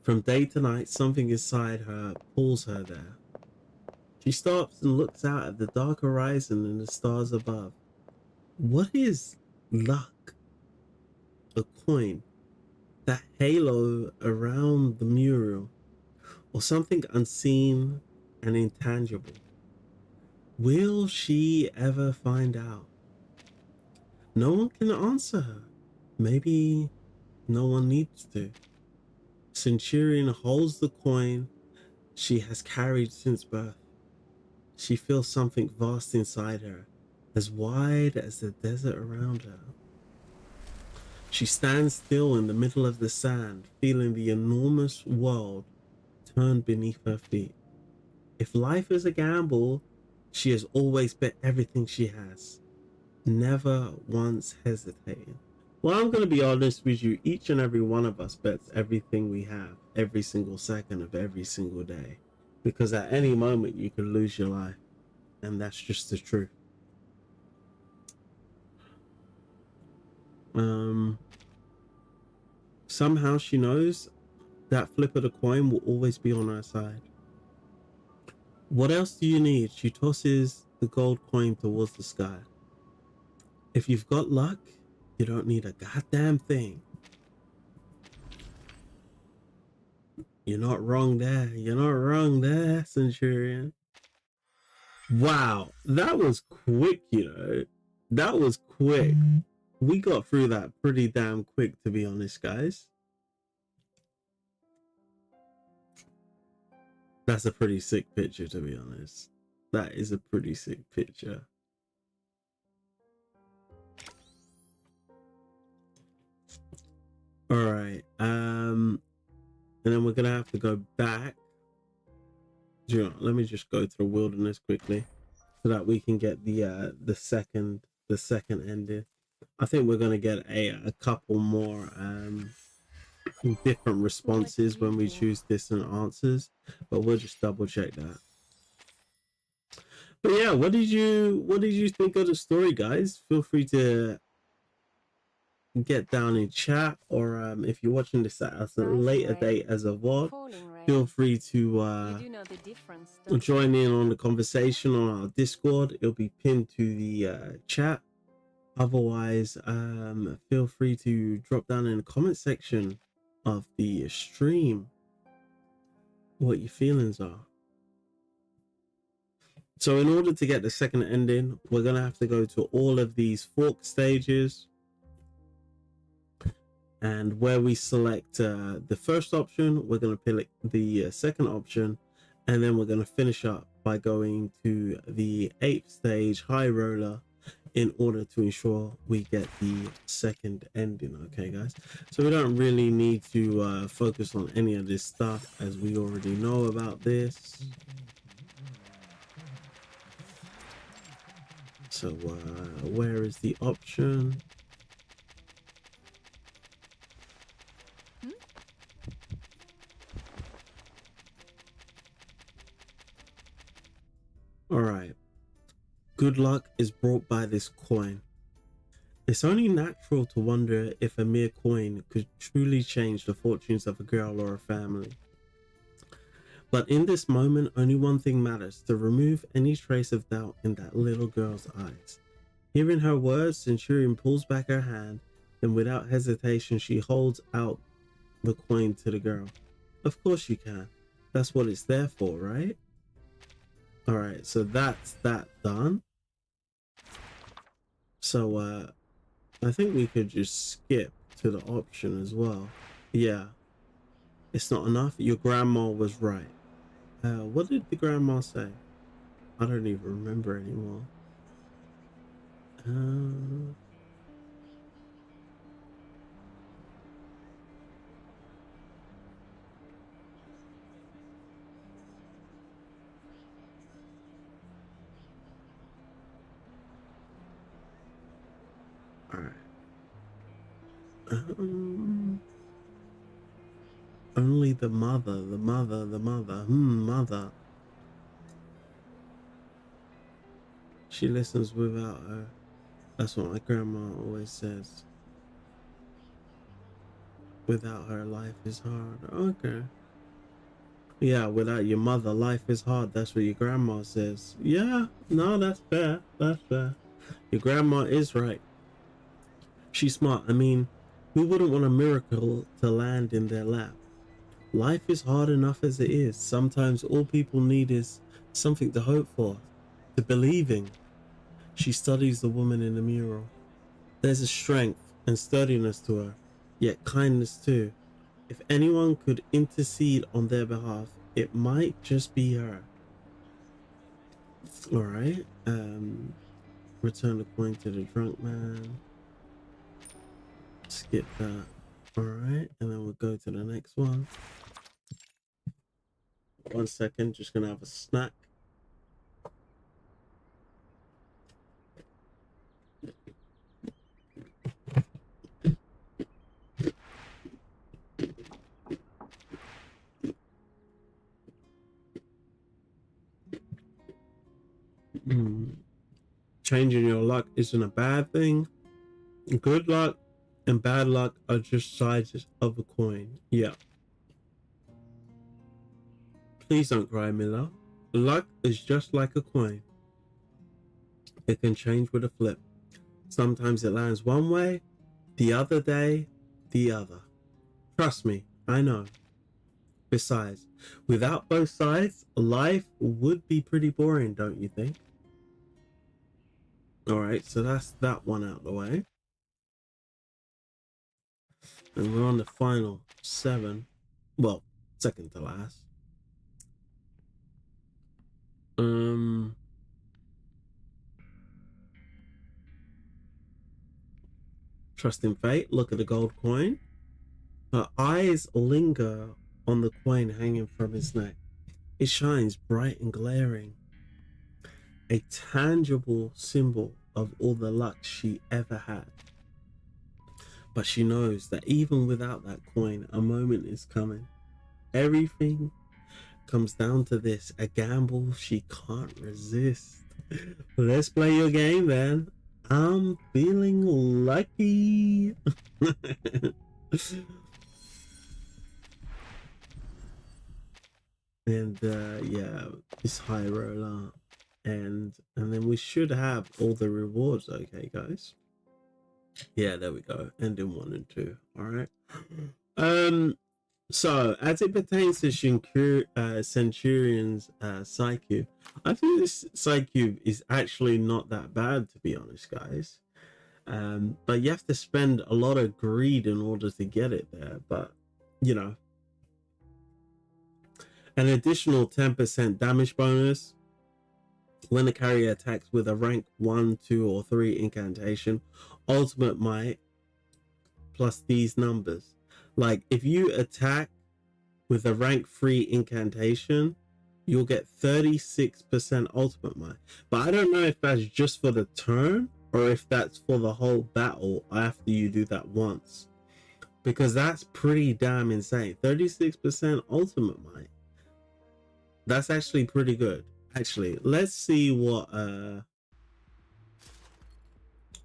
From day to night, something inside her pulls her there. She stops and looks out at the dark horizon and the stars above. What is luck? A coin, that halo around the mural, or something unseen and intangible? Will she ever find out? No one can answer her. Maybe no one needs to. Centurion holds the coin she has carried since birth. She feels something vast inside her, as wide as the desert around her. She stands still in the middle of the sand, feeling the enormous world turn beneath her feet. If life is a gamble, she has always bet everything she has, never once hesitating. Well, I'm going to be honest with you, each and every one of us bets everything we have, every single second of every single day. Because at any moment you could lose your life. And that's just the truth. Somehow she knows that flip of the coin will always be on her side. What else do you need? She tosses the gold coin towards the sky. If you've got luck, you don't need a goddamn thing. You're not wrong there. You're not wrong there, Centurion. Wow, that was quick, you know. That was quick. We got through that pretty damn quick, to be honest, guys. That's a pretty sick picture, to be honest. That is a pretty sick picture. All right. And then we're gonna have to go back. Let me just go through Wilderness quickly, so that we can get the second ending. I think we're gonna get a couple more different responses when we choose different answers, but we'll just double check that. But yeah, what did you think of the story, guys? Feel free to get down in chat, or if you're watching this at a later date as a VOD, feel free to join in on the conversation on our Discord. It'll be pinned to the chat. Otherwise, feel free to drop down in the comment section of the stream what your feelings are. So in order to get the second ending, we're gonna have to go to all of these fork stages, and where we select the first option, we're going to pick the second option, and then we're going to finish up by going to the 8th stage, high roller, in order to ensure we get the second ending. Okay, guys, so we don't really need to focus on any of this stuff, as we already know about this. So where is the option? All right. Good luck is brought by this coin. It's only natural to wonder if a mere coin could truly change the fortunes of a girl or a family. But in this moment, only one thing matters: to remove any trace of doubt in that little girl's eyes. Hearing her words, Centurion pulls back her hand, and without hesitation, she holds out the coin to the girl. Of course you can. That's what it's there for, right? All right, so that's that done. So I think we could just skip to the option as well. Yeah, it's not enough. Your grandma was right. What did the grandma say? I don't even remember anymore. All right. Only the mother. Mother. She listens without her. That's what my grandma always says. Without her, life is hard. Okay. Yeah, without your mother, life is hard. That's what your grandma says. Yeah, no, that's fair. That's fair. Your grandma is right. She's smart. I mean, who wouldn't want a miracle to land in their lap? Life is hard enough as it is. Sometimes all people need is something to hope for, to believe in. She studies the woman in the mural. There's a strength and sturdiness to her, yet kindness too. If anyone could intercede on their behalf, it might just be her. All right. Return the coin to the drunk man. Skip that. All right, and then we'll go to the next one. 1 second, just gonna have a snack. Changing your luck isn't a bad thing. Good luck and bad luck are just sides of a coin. Yeah. Please don't cry, Mila. Luck is just like a coin. It can change with a flip. Sometimes it lands one way, the other day, the other. Trust me, I know. Besides, without both sides, life would be pretty boring, don't you think? Alright, so that's that one out of the way. And we're on the final 7. Well, second to last. Trusting fate, look at the gold coin. Her eyes linger on the coin hanging from his neck. It shines bright and glaring. A tangible symbol of all the luck she ever had. But she knows that even without that coin, a moment is coming. Everything comes down to this, a gamble she can't resist. Let's play your game, then. I'm feeling lucky. And yeah, it's high roller, and then we should have all the rewards. Okay, guys. Yeah, there we go. Ending 1 and 2. All right. So as it pertains to Centurion's Psychube, I think this Psychube is actually not that bad, to be honest, guys. But you have to spend a lot of greed in order to get it there. But you know, an additional 10% damage bonus when the carrier attacks with a rank 1, 2, or 3 incantation. Ultimate might plus these numbers. Like if you attack with a rank 3 incantation, you'll get 36% ultimate might. But I don't know if that's just for the turn or if that's for the whole battle after you do that once. Because that's pretty damn insane. 36% ultimate might. That's actually pretty good. Actually, let's see what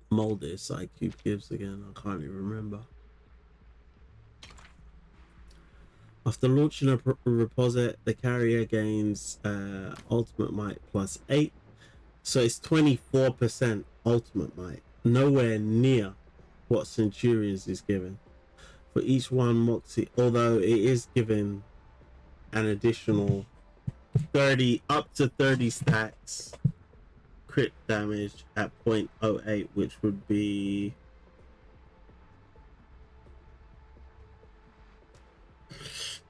mold this Psychube gives again. I can't even remember. After launching a reposit, the carrier gains ultimate might plus 8. So it's 24% ultimate might. Nowhere near what Centurions is given. For each one Moxie, although it is given an additional 30 up to 30 stacks crit damage at 0.08, which would be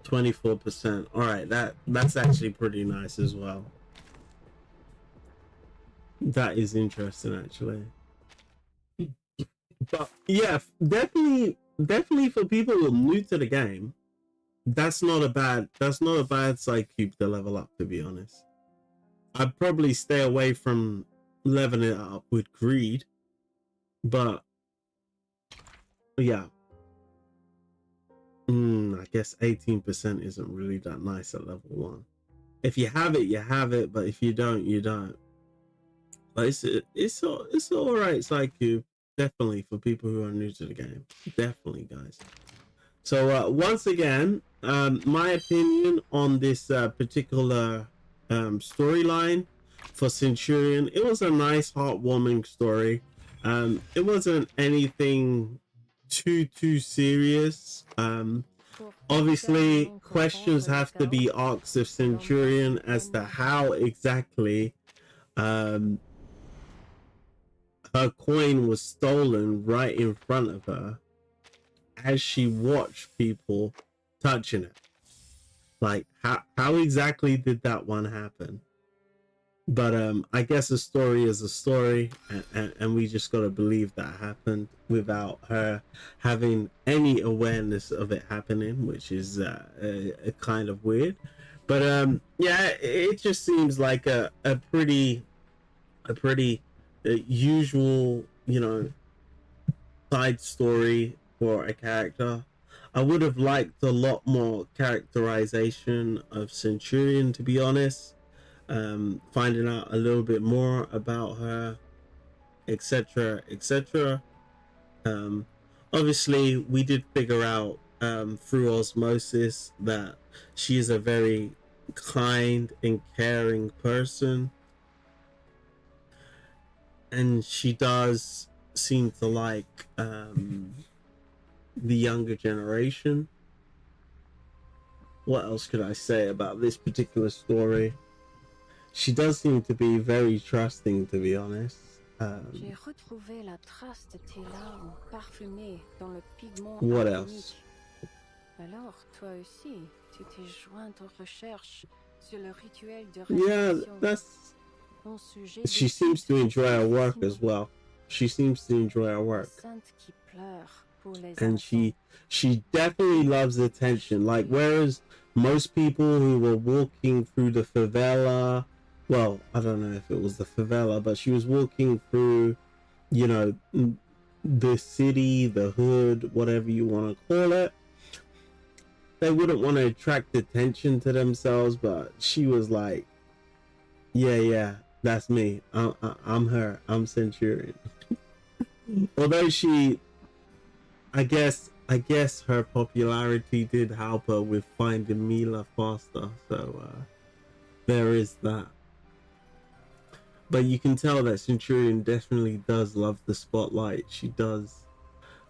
24%. All right, that's actually pretty nice as well. That is interesting, actually. But yeah, definitely for people who are new to the game, that's not a bad Psychube to level up, to be honest. I'd probably stay away from leveling it up with greed, but yeah. I guess 18% isn't really that nice at level 1. If you have it, you have it, but if you don't, you don't. But it's all right, Psychube. Definitely for people who are new to the game. Definitely, guys. So once again, my opinion on this particular storyline for Centurion, it was a nice, heartwarming story. It wasn't anything too serious. Obviously, questions have to be asked of Centurion as to how exactly um, her coin was stolen right in front of her as she watched people touching it. Like, how exactly did that one happen? But I guess a story is a story, and we just got to believe that happened without her having any awareness of it happening, which is a kind of weird. But yeah, it just seems like a pretty usual, you know, side story for a character. I would have liked a lot more characterization of Centurion, to be honest. Finding out a little bit more about her, etc., etc. Obviously, we did figure out through osmosis that she is a very kind and caring person, and she does seem to like the younger generation. What else could I say about this particular story? She does seem to be very trusting, to be honest. J'ai retrouvé la trace de tes larmes parfumées dans le pigment What alchimique. else? Alors, toi aussi, tu t'es joint aux recherches sur le rituel de Yeah, résurrection. that's. Mon sujet She de seems to enjoy her work Simon. as well. She seems to enjoy her work, Sainte qui pleure pour les and enfants. she definitely loves attention. Like, whereas most people who were walking through the favela, well, I don't know if it was the favela, but she was walking through, you know, the city, the hood, whatever you want to call it. They wouldn't want to attract attention to themselves, but she was like, yeah, that's me. I'm her. I'm Centurion. Although she, I guess her popularity did help her with finding Mila faster. So there is that. But you can tell that Centurion definitely does love the spotlight. She does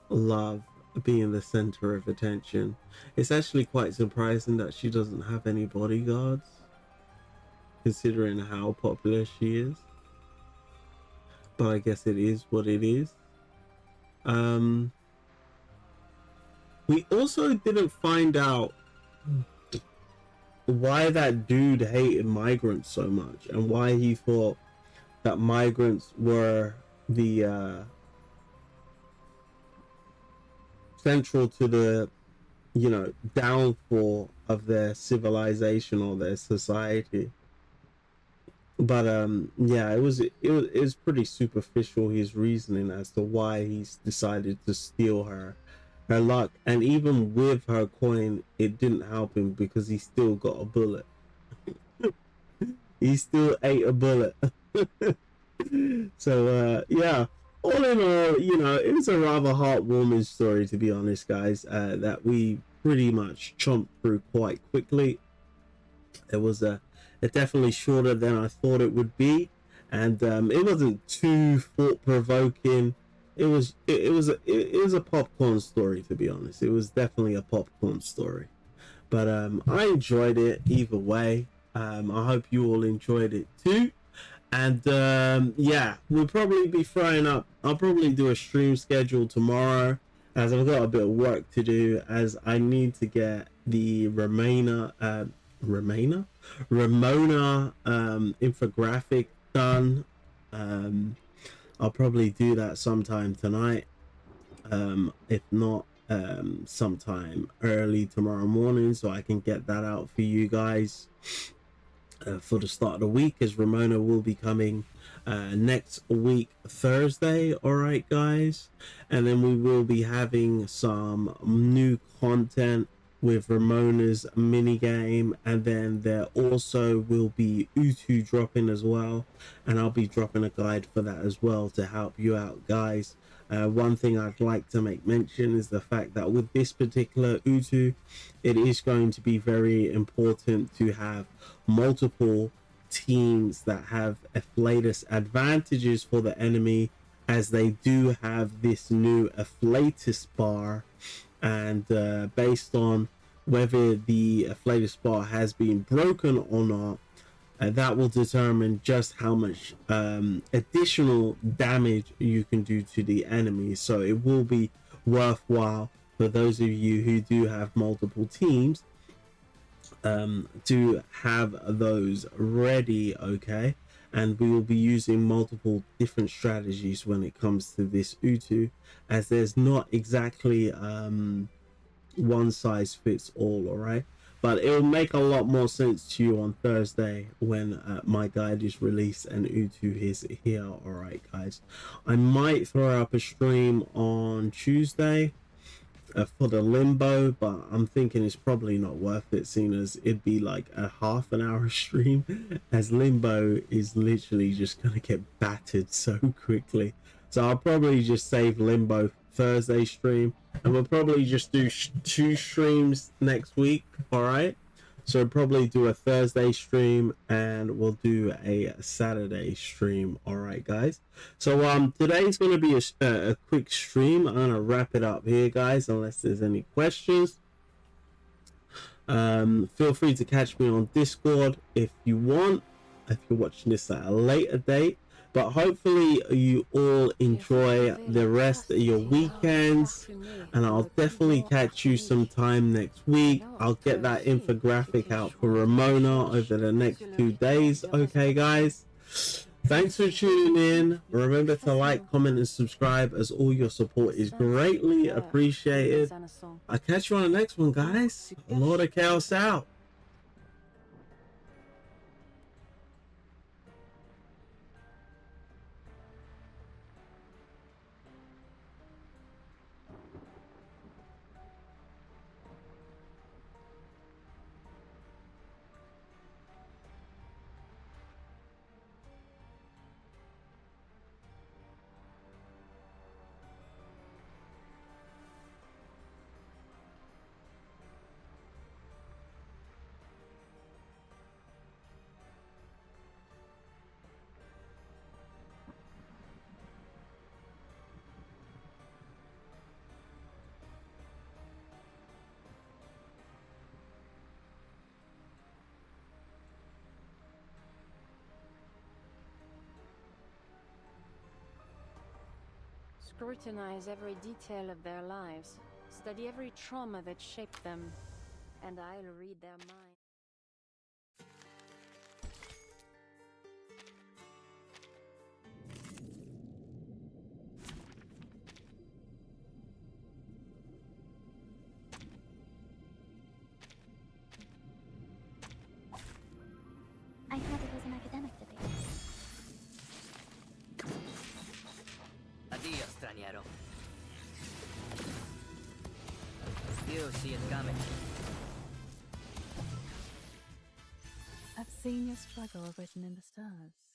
love being the center of attention. It's actually quite surprising that she doesn't have any bodyguards, considering how popular she is. But I guess it is what it is. We also didn't find out why that dude hated migrants so much, and why he thought that migrants were the central to the, you know, downfall of their civilization or their society. But yeah, it was pretty superficial, his reasoning as to why he's decided to steal her luck. And even with her coin, it didn't help him because he still got a bullet. He still ate a bullet. So yeah, all in all, you know, it was a rather heartwarming story, to be honest, guys, that we pretty much chomped through quite quickly. It was definitely shorter than I thought it would be, and it wasn't too thought-provoking. It was a popcorn story, to be honest. It was definitely a popcorn story, but I enjoyed it either way. I hope you all enjoyed it too. And yeah, we'll probably be throwing up. I'll probably do a stream schedule tomorrow, as I've got a bit of work to do, as I need to get the Ramona infographic done. I'll probably do that sometime tonight, if not sometime early tomorrow morning, so I can get that out for you guys for the start of the week, as Ramona will be coming next week Thursday. All right, guys, and then we will be having some new content with Ramona's mini game, and then there also will be UTTU dropping as well, and I'll be dropping a guide for that as well to help you out, guys. One thing I'd like to make mention is the fact that with this particular UTTU, it is going to be very important to have multiple teams that have afflatus advantages for the enemy, as they do have this new afflatus bar, and based on whether the afflatus bar has been broken or not, that will determine just how much additional damage you can do to the enemy. So it will be worthwhile for those of you who do have multiple teams to have those ready, okay? And we will be using multiple different strategies when it comes to this UTTU, as there's not exactly one size fits all, all right? But it will make a lot more sense to you on Thursday when my guide is released and UTTU is here, all right, guys? I might throw up a stream on Tuesday for the limbo, but I'm thinking it's probably not worth it, seeing as it'd be like a half an hour stream, as limbo is literally just gonna get battered so quickly. So I'll probably just save limbo Thursday stream, and we'll probably just do 2 streams next week, all right? So we'll probably do a Thursday stream and we'll do a Saturday stream, all right, guys? So today's going to be a quick stream. I'm going to wrap it up here, guys, unless there's any questions. Feel free to catch me on Discord if you want, if you're watching this at a later date. But hopefully you all enjoy the rest of your weekends, and I'll definitely catch you sometime next week. I'll get that infographic out for Ramona over the next 2 days, okay, guys? Thanks for tuning in. Remember to like, comment, and subscribe, as all your support is greatly appreciated. I'll catch you on the next one, guys. Lord of Chaos out. Scrutinize every detail of their lives, study every trauma that shaped them, and I'll read their minds. I thought it was an academic debate. Addio, straniero. You see it coming. I've seen your struggle written in the stars.